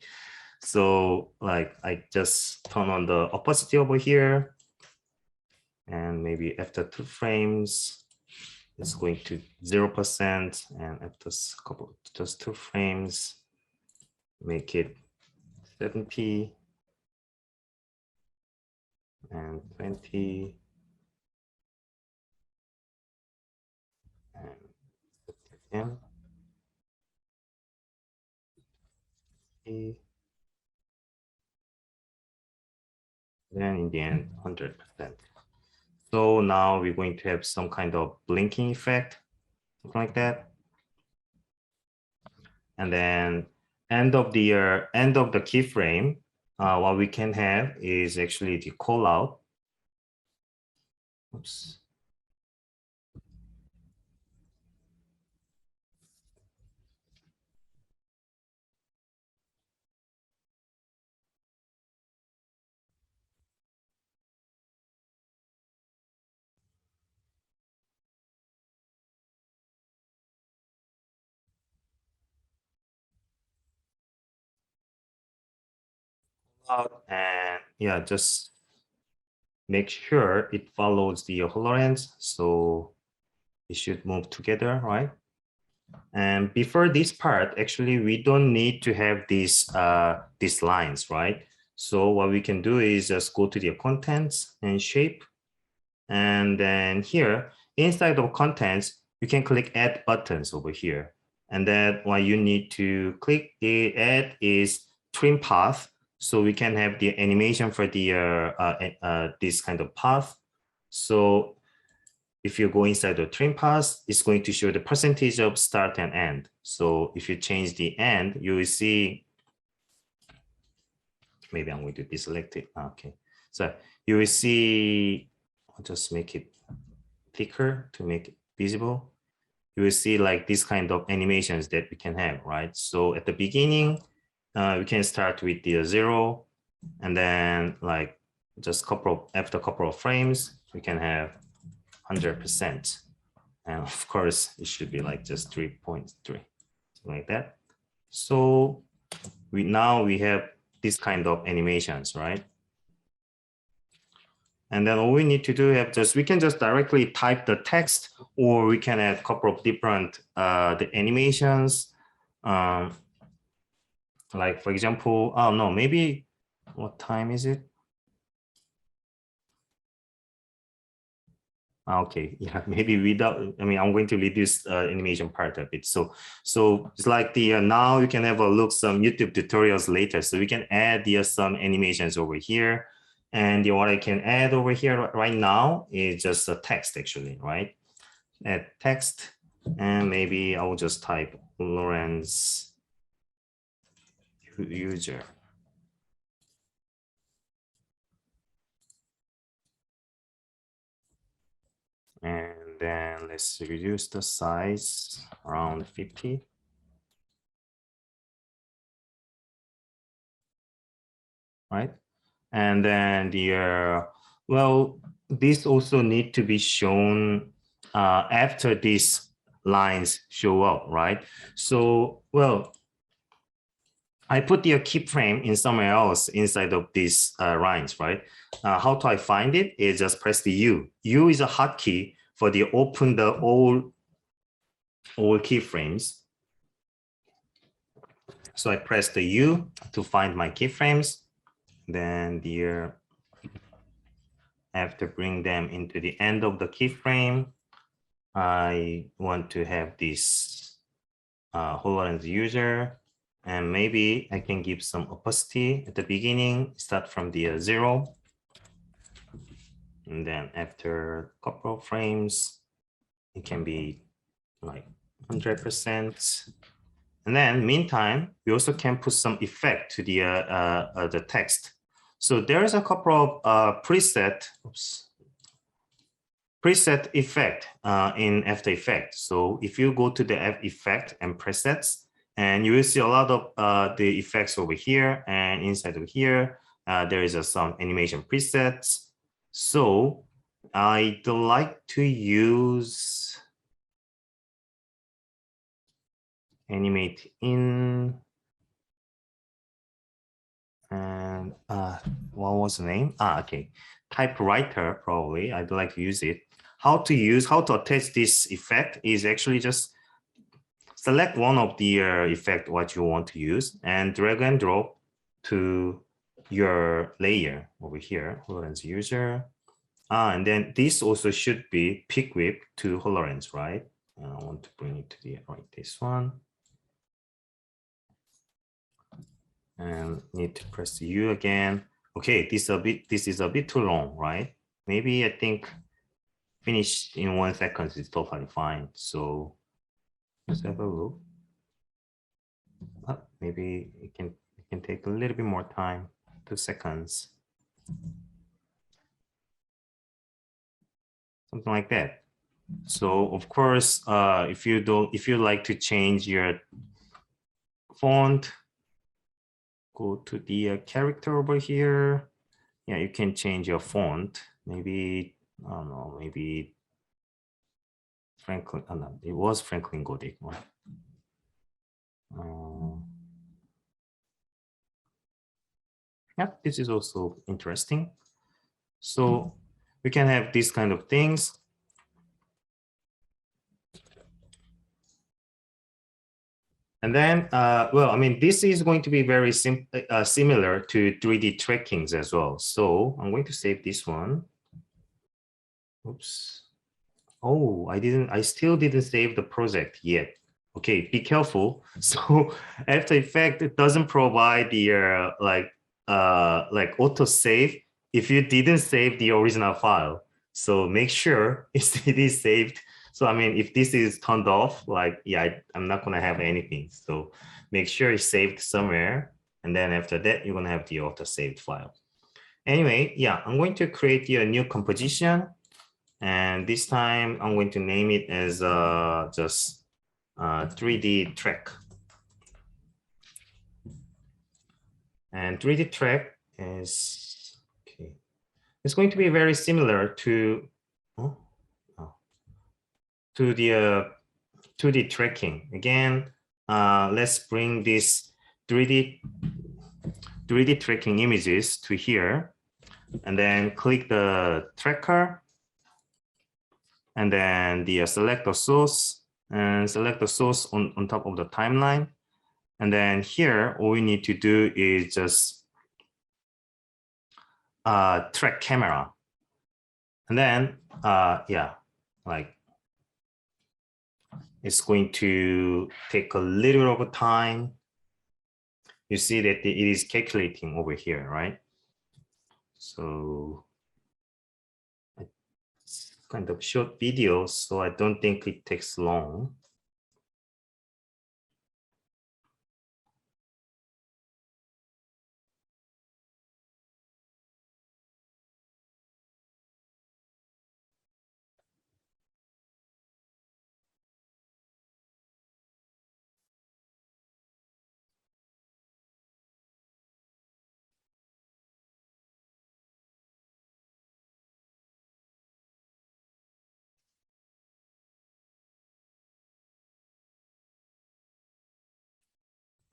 So like I just turn on the opacity over here. And maybe after 2 frames, it's going to 0%. And after just 2 frames, make it 7p and 20 and 10. Then in the end, 100%. So now we're going to have some kind of blinking effect, something like that. And then end of the keyframe, what we can have is actually the call out. Oops. And yeah, just make sure it follows the HoloLens, so it should move together, right? And before this part, actually, we don't need to have these lines, right? So what we can do is just go to the contents and shape. And then here, inside of contents, you can click add buttons over here. And then what you need to click add is trim path. So we can have the animation for the this kind of path. So if you go inside the trim path, it's going to show the percentage of start and end. So if you change the end, you will see, maybe I'm going to deselect it. Okay. So you will see, I'll just make it thicker to make it visible. You will see like this kind of animations that we can have, right? So at the beginning, we can start with the 0, and then like just after a couple of frames, we can have 100%. And of course, it should be like just 3.3, something like that. So we have this kind of animations, right? And then all we need to do is we can just directly type the text, or we can add a couple of different the animations. Like for example, oh no, maybe what time is it? Okay, yeah, maybe without, I mean, I'm going to reduce animation part of it. So it's like the now you can have a look some YouTube tutorials later. So we can add some animations over here. And what I can add over here right now is just a text actually, right? Add text, and maybe I'll just type Lawrence user. And then let's reduce the size around 50. Right? And then well, this also need to be shown after these lines show up, right? So, well, I put the keyframe in somewhere else inside of these lines, right? How do I find it? Is just press the U. U is a hotkey for the open the all keyframes. So I press the U to find my keyframes. Then I have to bring them into the end of the keyframe. I want to have this HoloLens user, and maybe I can give some opacity at the beginning, start from the 0. And then after a couple of frames, it can be like 100%. And then meantime, we also can put some effect to the text. So there's a couple of preset effect in After Effects. So if you go to the effect and presets, and you will see a lot of the effects over here, and inside of here, there is some animation presets. So I'd like to use animate in, and what was the name? Okay, typewriter, probably. I'd like to use it. How to attach this effect is actually just select one of the effect what you want to use and drag and drop to your layer over here, HoloLens user. And then this also should be pick whip to HoloLens, right? I want to bring it to the right, this one. And need to press U again. Okay, this is a bit too long, right? Maybe I think finish in 1 second is totally fine. So let's have a look. Maybe it can take a little bit more time, 2 seconds. Something like that. So of course, if you like to change your font, go to the character over here. Yeah, you can change your font. Maybe, I don't know, maybe Franklin, no, it was Franklin Gothic one. Yeah, this is also interesting. So we can have these kind of things. And then, well, I mean, this is going to be very similar to 3D trackings as well. So I'm going to save this one. Oops. Oh, I still didn't save the project yet. Okay, be careful. So After Effects, it doesn't provide the like auto save if you didn't save the original file. So make sure it is saved. So I mean, if this is turned off, like, yeah, I'm not gonna have anything. So make sure it's saved somewhere. And then after that, you're gonna have the auto saved file. Anyway, yeah, I'm going to create a new composition. And this time I'm going to name it as just 3D track. And 3D track is, okay. It's going to be very similar to, to the 2D tracking. Again, let's bring this 3D 3D tracking images to here, and then click the tracker, and then select the source, and select the source on top of the timeline. And then here, all we need to do is just track camera. And then, yeah, like it's going to take a little bit of time. You see that it is calculating over here, right? So it's kind of short video, so I don't think it takes long.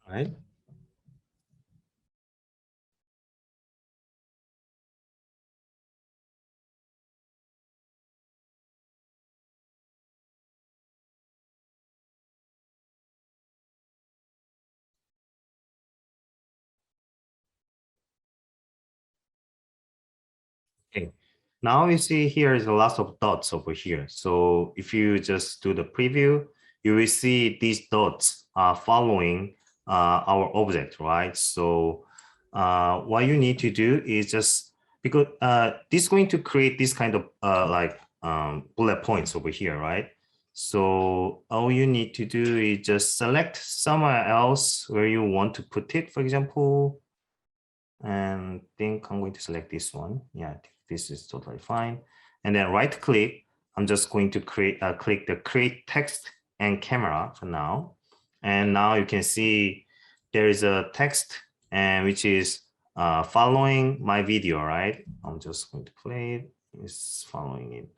Right? Okay. Now you see here is a lot of dots over here. So if you just do the preview, you will see these dots are following our object, right? So what you need to do is just because this is going to create this kind of bullet points over here, right? So all you need to do is just select somewhere else where you want to put it, for example, and think I'm going to select this one. Yeah, this is totally fine. And then right click, I'm just going to click the create text and camera for now. And now you can see there is a text and which is following my video, right? I'm just going to play it. It's following it.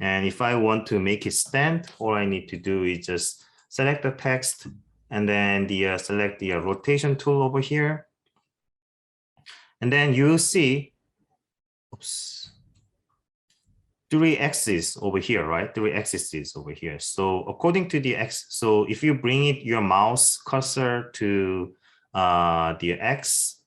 And if I want to make it stand, all I need to do is just select the text and then select the rotation tool over here. And then you see, oops, 3 axes over here, right? 3 axes over here. So according to the X, so if you bring it your mouse cursor to the X,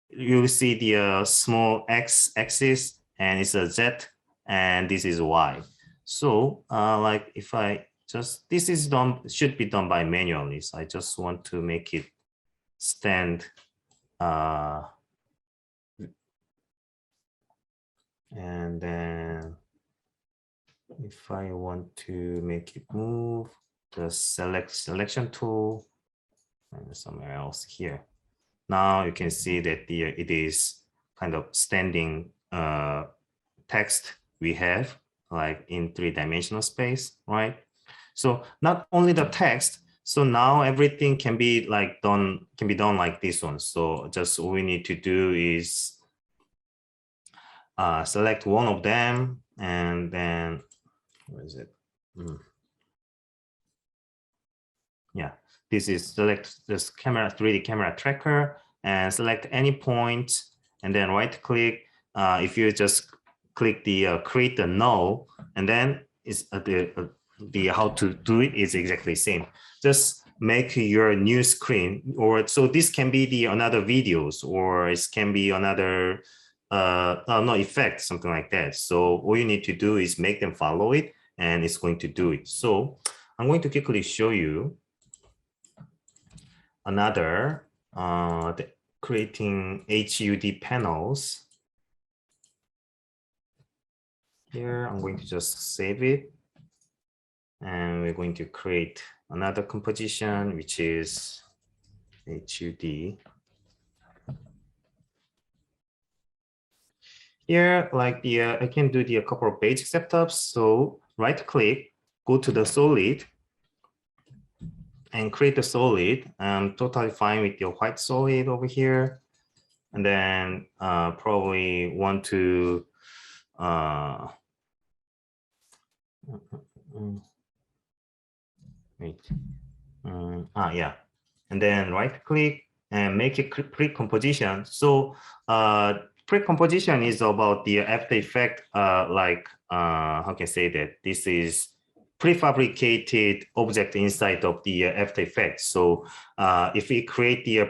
you see the small X axis and it's a Z and this is Y. So like if I just, this is done, should be done by manually. So I just want to make it stand and then if I want to make it move, just select selection tool and somewhere else here. Now you can see that it is kind of standing text we have like in 3-dimensional space, right? So not only the text, so now everything can be like done like this one. So just all we need to do is select one of them and then where is it? Yeah, this is select this camera 3D camera tracker and select any point and then right click. If you just click the create the null and then it's the how to do it is exactly the same. Just make your new screen, or so this can be the another videos or it can be another no effect, something like that. So all you need to do is make them follow it and it's going to do it. So I'm going to quickly show you another creating HUD panels. Here, I'm going to just save it. And we're going to create another composition, which is HUD. Here, like I can do a couple of basic setups. So right click, go to the solid and create a solid. I'm totally fine with your white solid over here. And then probably want to wait. Yeah. And then right click, and make a pre-composition. So pre-composition is about the After Effects, how can I say that? This is prefabricated object inside of the After Effects. So if we create the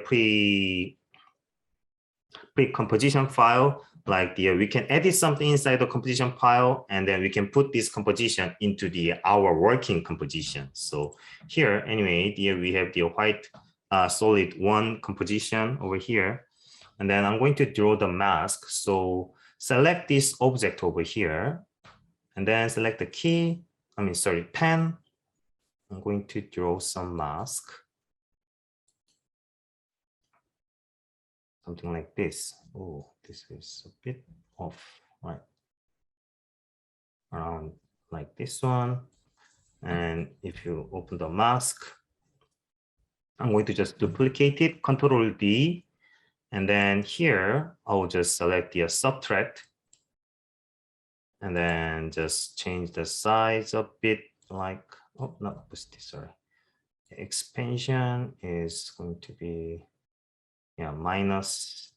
pre-composition file, like we can edit something inside the composition file, and then we can put this composition into our working composition. So here, anyway, we have the white solid 1 composition over here. And then I'm going to draw the mask. So select this object over here, and then select the pen. I'm going to draw some mask. Something like this. Oh, this is a bit off, right? Around like this one. And if you open the mask, I'm going to just duplicate it, Control D. And then here, I'll just select the subtract. And then just change the size a bit, like, oh, not this, sorry. Expansion is going to be, yeah, minus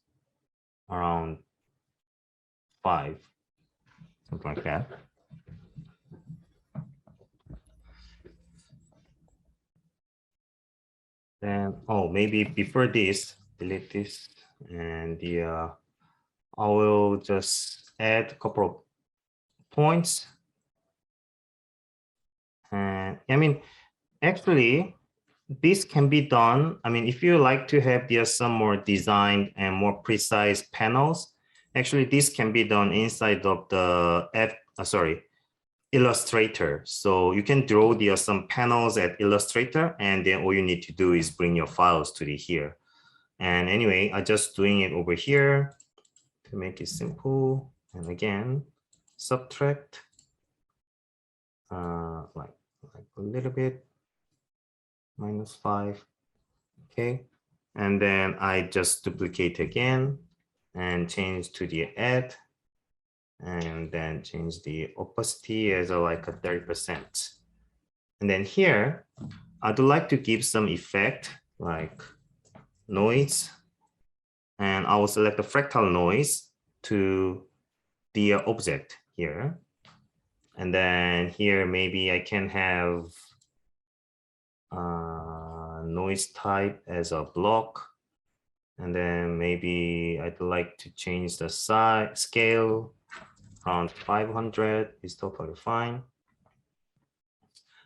around 5, something like that. Then, oh, maybe before this, delete this, and I will just add a couple of points. And I mean, actually, this can be done. I mean, if you like to have some more designed and more precise panels, actually, this can be done inside of the Illustrator. So you can draw some panels at Illustrator, and then all you need to do is bring your files to here. And anyway, I'm just doing it over here to make it simple. And again, subtract like a little bit, -5. Okay. And then I just duplicate again and change to the add. And then change the opacity as like a 30%. And then here, I'd like to give some effect like noise. And I will select the fractal noise to the object here. And then here, maybe I can have noise type as a block. And then maybe I'd like to change the size scale around 500 is totally fine.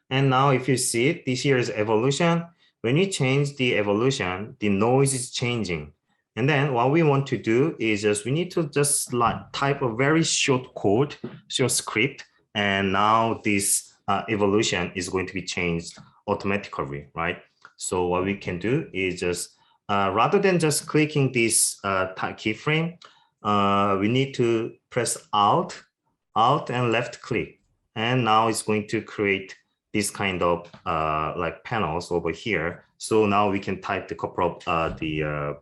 And now if you see it, this here is evolution. When you change the evolution, the noise is changing. And then what we want to do is we need to just type a very short code, short script. And now this evolution is going to be changed automatically, right? So what we can do is rather than just clicking this keyframe, we need to press Alt and left click. And now it's going to create this kind of like panels over here. So now we can type the couple of the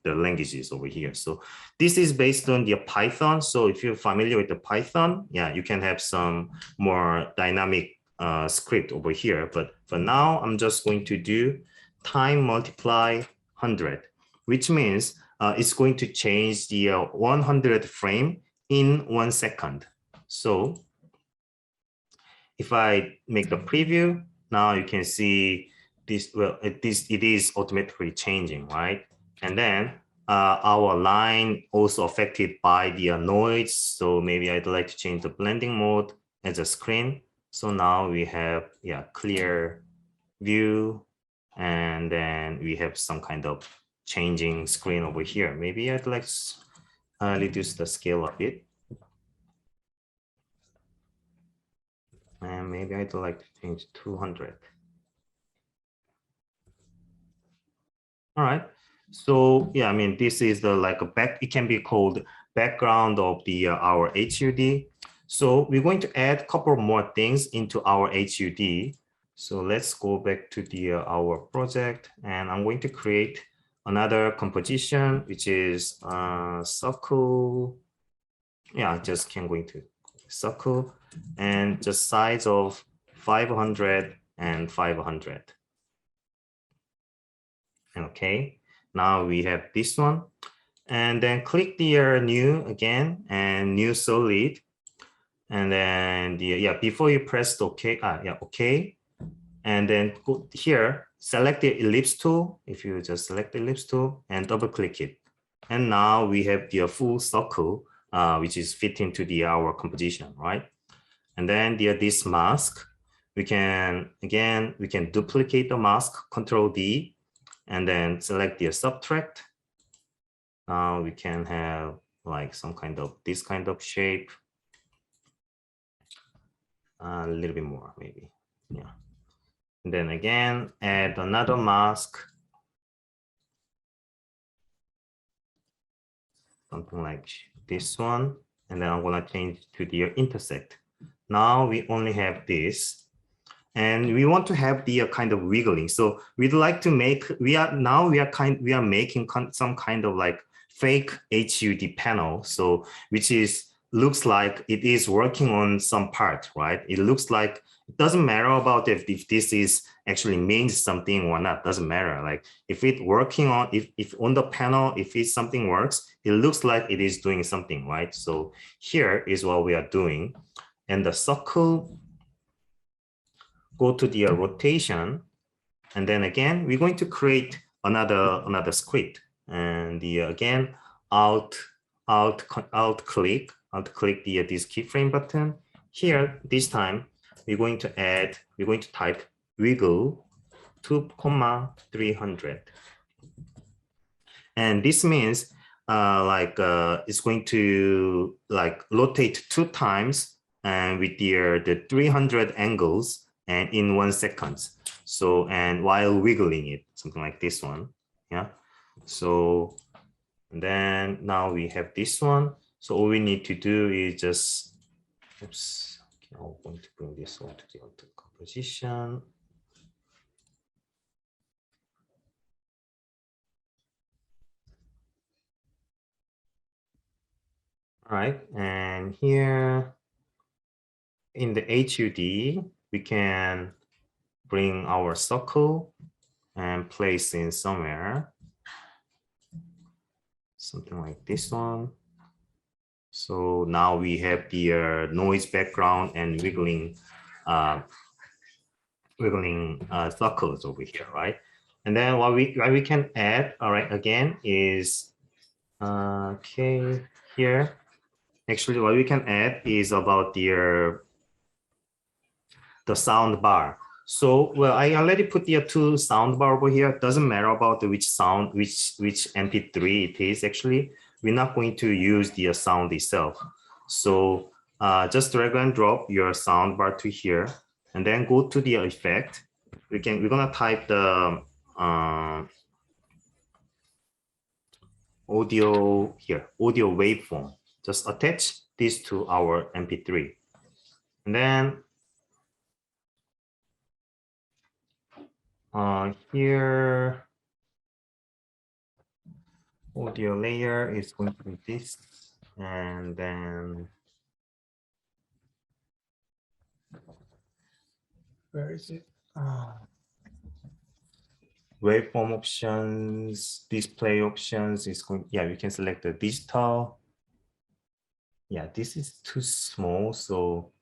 languages over here. So this is based on the Python. So if you're familiar with the Python, yeah, you can have some more dynamic script over here. But for now, I'm just going to do time multiply 100, which means it's going to change the 100 frame in 1 second. So if I make the preview, now you can see this, well, it is automatically changing, right? And then our line also affected by the noise. So maybe I'd like to change the blending mode as a screen. So now we have, yeah, clear view. And then we have some kind of changing screen over here. Maybe I'd like to reduce the scale a bit. And maybe I'd like to change 200. All right. So yeah, I mean, this is the like a back. It can be called background of the our HUD. So we're going to add a couple more things into our HUD. So let's go back to the our project, and I'm going to create another composition, which is circle. Yeah, just can going to circle and just size of 500 and 500. Okay, Now we have this one. And then click the new again and new solid. And then before you press the OK, OK. And then go here, select the ellipse tool. If you just select the ellipse tool and double click it. And now we have the full circle, which is fit into our composition, right? And then this mask, we can duplicate the mask, Control D, and then select the subtract. Now we can have like some kind of this kind of shape. A little bit more maybe, yeah. And then again, add another mask. Something like this one. And then I'm gonna change to the intersect. Now we only have this. And we want to have the kind of wiggling. So we'd like to make, we are making some kind of like fake HUD panel. So which looks like it is working on some part, right? It looks like it doesn't matter about if this is actually means something or not, doesn't matter. Like if it working on, if on the panel, if something works, it looks like it is doing something, right? So here is what we are doing. And the circle, go to the rotation, and then again we're going to create another script, and again click this keyframe button. Here this time we're going to type wiggle 2,300, and this means it's going to like rotate 2 times and with the 300 angles and in 1 second. So, and while wiggling it, something like this one. Yeah. So then now we have this one. So all we need to do is just, oops, okay, I'm going to bring this all to the auto composition. All right, and here in the HUD, we can bring our circle and place in somewhere, something like this one. So now we have the noise background and wiggling circles over here, right? And then what we can add, all right, again is okay here. Actually, what we can add is about the sound bar. So, well, I already put the 2 sound bar over here. It doesn't matter about which sound, which MP3 it is. Actually, we're not going to use the sound itself. So just drag and drop your sound bar to here, and then go to the effect. We're gonna type the audio here, audio waveform. Just attach this to our MP3, and then here, audio layer is going to be this, and then where is it? Waveform options, display options is going, yeah, we can select the digital. Yeah, this is too small, so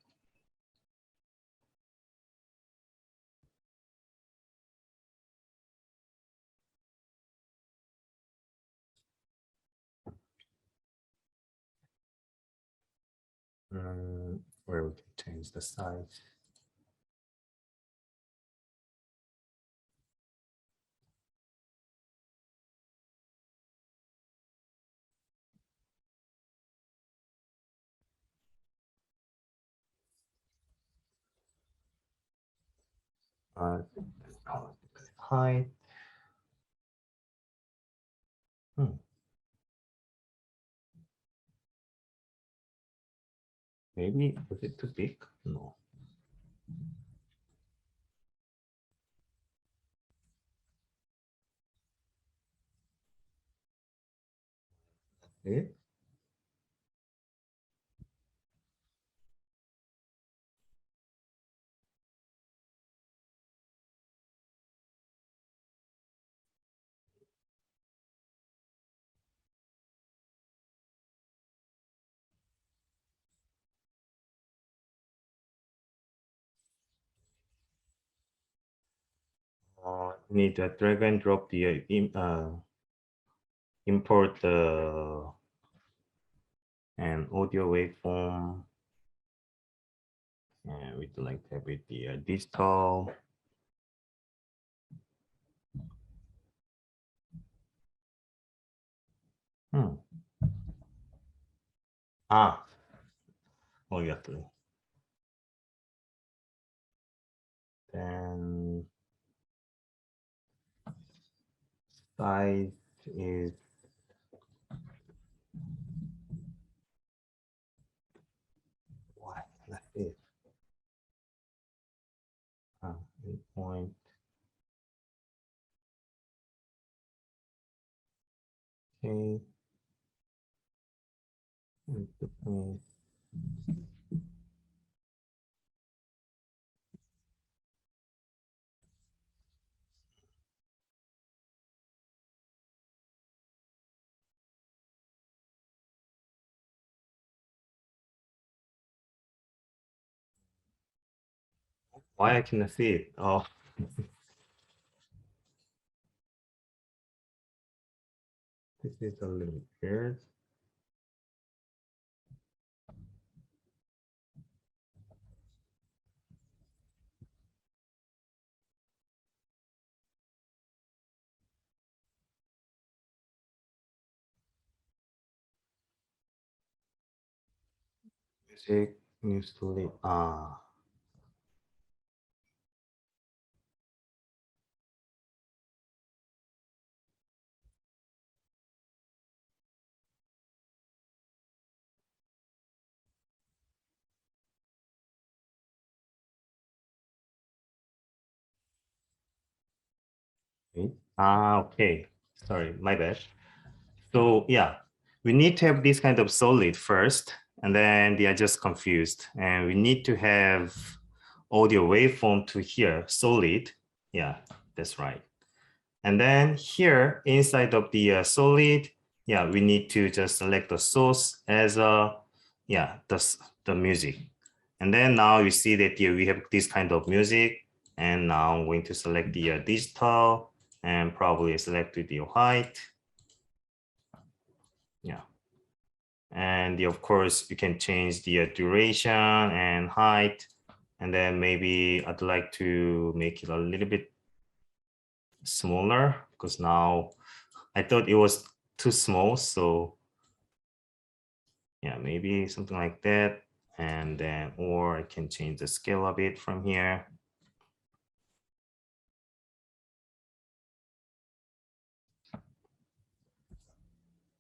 where we can change the size. Height. Maybe was it too big? No. Okay. We need to drag and drop the import the an audio waveform, and we'd like to have it the digital. Obviously. Then size is what? That's it. 8 point. Okay. Why I cannot see it? Oh, this is a little weird. Music news to lead. Wait. Okay. Sorry, my bad. So yeah, we need to have this kind of solid first, and then they are just confused. And we need to have audio waveform to here, solid. Yeah, that's right. And then here inside of the solid, yeah, we need to just select the source as a, yeah, the music. And then now you see that here we have this kind of music. And now I'm going to select the digital and probably select the white. Yeah. And of course, you can change the duration and height. And then maybe I'd like to make it a little bit smaller because now I thought it was too small. So yeah, maybe something like that. And then, or I can change the scale a bit from here.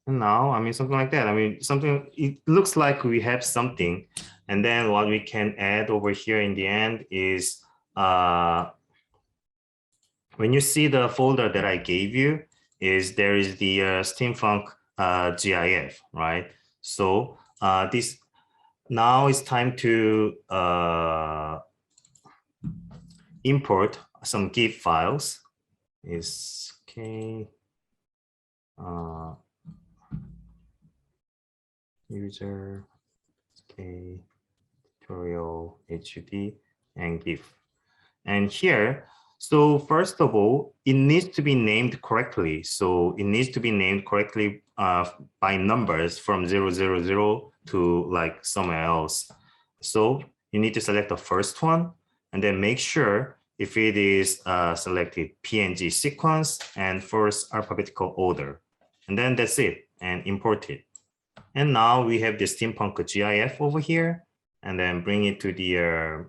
And now, I mean, something like that. I mean, something, it looks like we have something. And then what we can add over here in the end is, when you see the folder that I gave you, there is the Steampunk GIF, right? So this now it's time to import some GIF files. Is okay. User okay, tutorial HUD and GIF. And here, so first of all, it needs to be named correctly. So it needs to be named correctly by numbers from 000 to like somewhere else. So you need to select the first one and then make sure if it is selected PNG sequence and first alphabetical order. And then that's it, and import it. And now we have the Steampunk GIF over here, and then bring it to the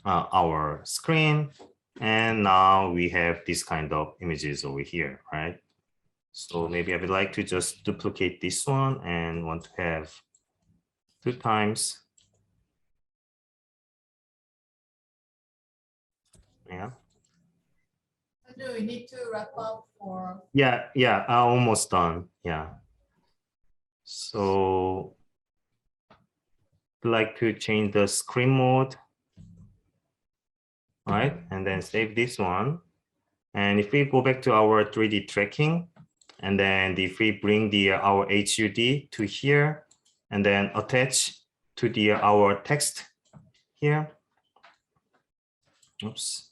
our screen. And now we have this kind of images over here, right? So maybe I would like to just duplicate this one and want to have 2 times. Yeah. Do we need to wrap up for? Yeah, almost done. Yeah. So I'd like to change the screen mode, right? And then save this one. And if we go back to our 3D tracking, and then if we bring the our HUD to here, and then attach to the our text here. Oops.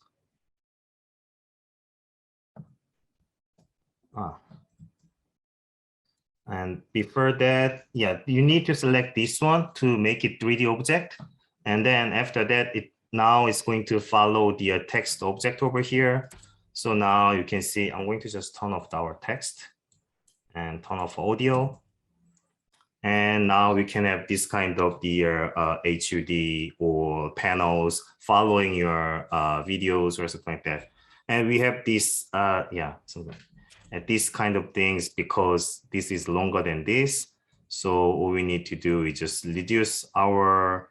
And before that, yeah, you need to select this one to make it 3D object. And then after that, now it's going to follow the text object over here. So now you can see, I'm going to just turn off our text and turn off audio. And now we can have this kind of the HUD or panels following your videos or something like that. And we have this, this kind of things because this is longer than this. So all we need to do is just reduce our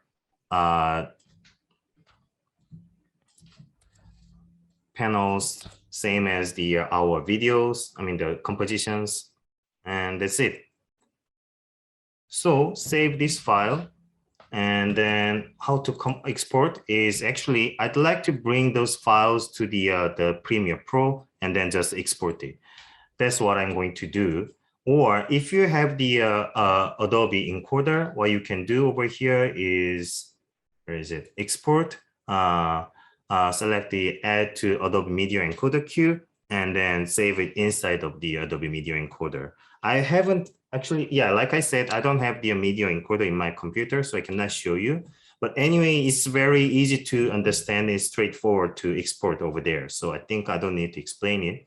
panels, same as our videos, I mean the compositions, and that's it. So save this file, and then how to export is actually, I'd like to bring those files to the Premiere Pro and then just export it. That's what I'm going to do. Or if you have the Adobe encoder, what you can do over here is, where is it? Export, select the add to Adobe Media Encoder queue, and then save it inside of the Adobe Media Encoder. I haven't actually, yeah, like I said, I don't have the media encoder in my computer, so I cannot show you. But anyway, it's very easy to understand. It's straightforward to export over there. So I think I don't need to explain it.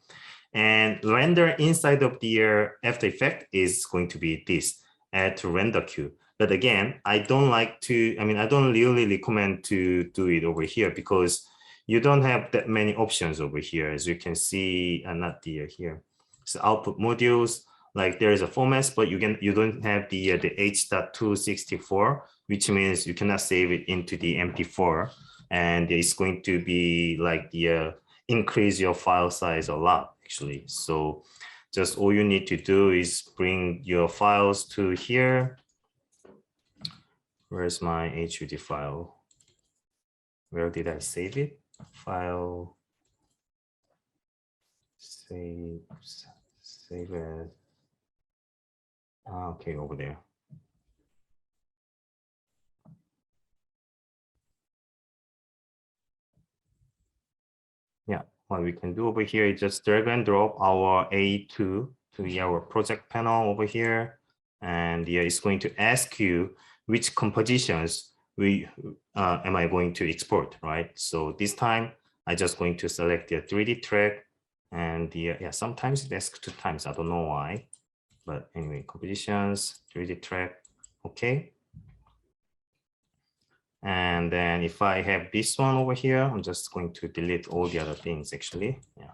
And render inside of the After Effects is going to be this, add to render queue. But again, I don't like to, I mean, I don't really recommend to do it over here because you don't have that many options over here. As you can see, not here. So output modules, like there is a format, but you don't have the H.264, which means you cannot save it into the MP4, and it's going to be like the increase your file size a lot actually. So just all you need to do is bring your files to here. Where's my HUD file? Where did I save it? File, save as. Okay, over there. Yeah, what we can do over here is just drag and drop our A2 to our project panel over here. And yeah, it's going to ask you which compositions am I going to export, right? So this time I just going to select the 3D track, and yeah, sometimes it asks 2 times. I don't know why. But anyway, compositions, 3D track, okay. And then if I have this one over here, I'm just going to delete all the other things actually, yeah.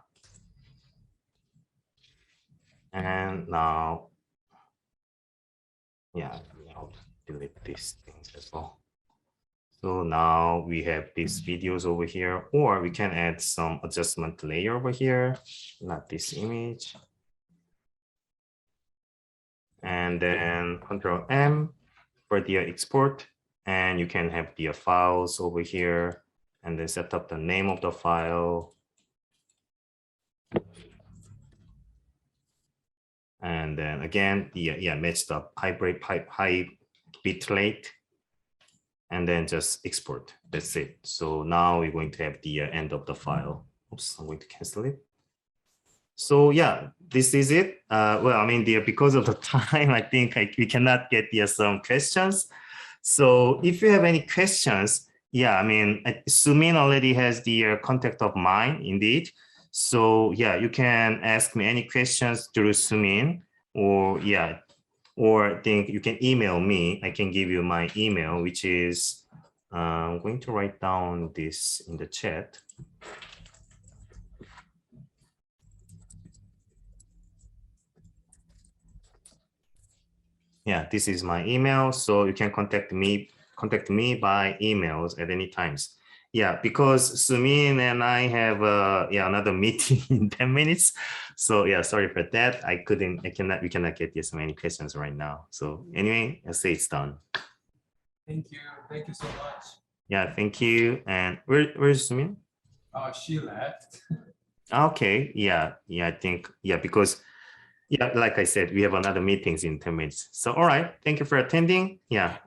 And now, yeah, I'll delete these things as well. So now we have these videos over here, or we can add some adjustment layer over here, not this image. And then Control M for the export, and you can have the files over here, and then set up the name of the file. And then again, match the high bit rate, and then just export. That's it. So now we're going to have the end of the file. Oops, I'm going to cancel it. So yeah, this is it. Well, I mean, because of the time, I think we cannot get some questions. So if you have any questions, yeah, I mean, Sumin already has the contact of mine, indeed. So yeah, you can ask me any questions through Sumin, or yeah, or I think you can email me. I can give you my email, which is, I'm going to write down this in the chat. Yeah, this is my email, so you can contact me by emails at any times. Yeah, because Sumin and I have another meeting in 10 minutes. So yeah, sorry for that. We cannot get so many questions right now. So anyway, I say it's done. Thank you. Thank you so much. Yeah, thank you. And where's Sumin? She left. Okay, yeah, I think, yeah, because yeah, like I said, we have another meetings in 10 minutes. So, all right. Thank you for attending. Yeah,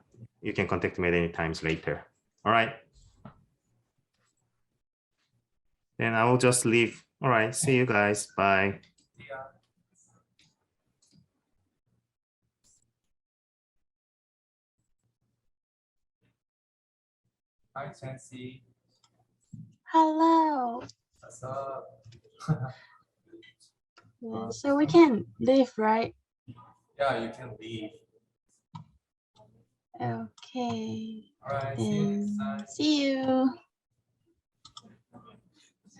you can contact me at any times later. All right. Then I will just leave. All right. See you guys. Bye. Yeah. Hi, Chancy. Hello. What's up? Yeah, so we can leave, right? Yeah, you can leave. Okay. All right, see you next Then time. see you.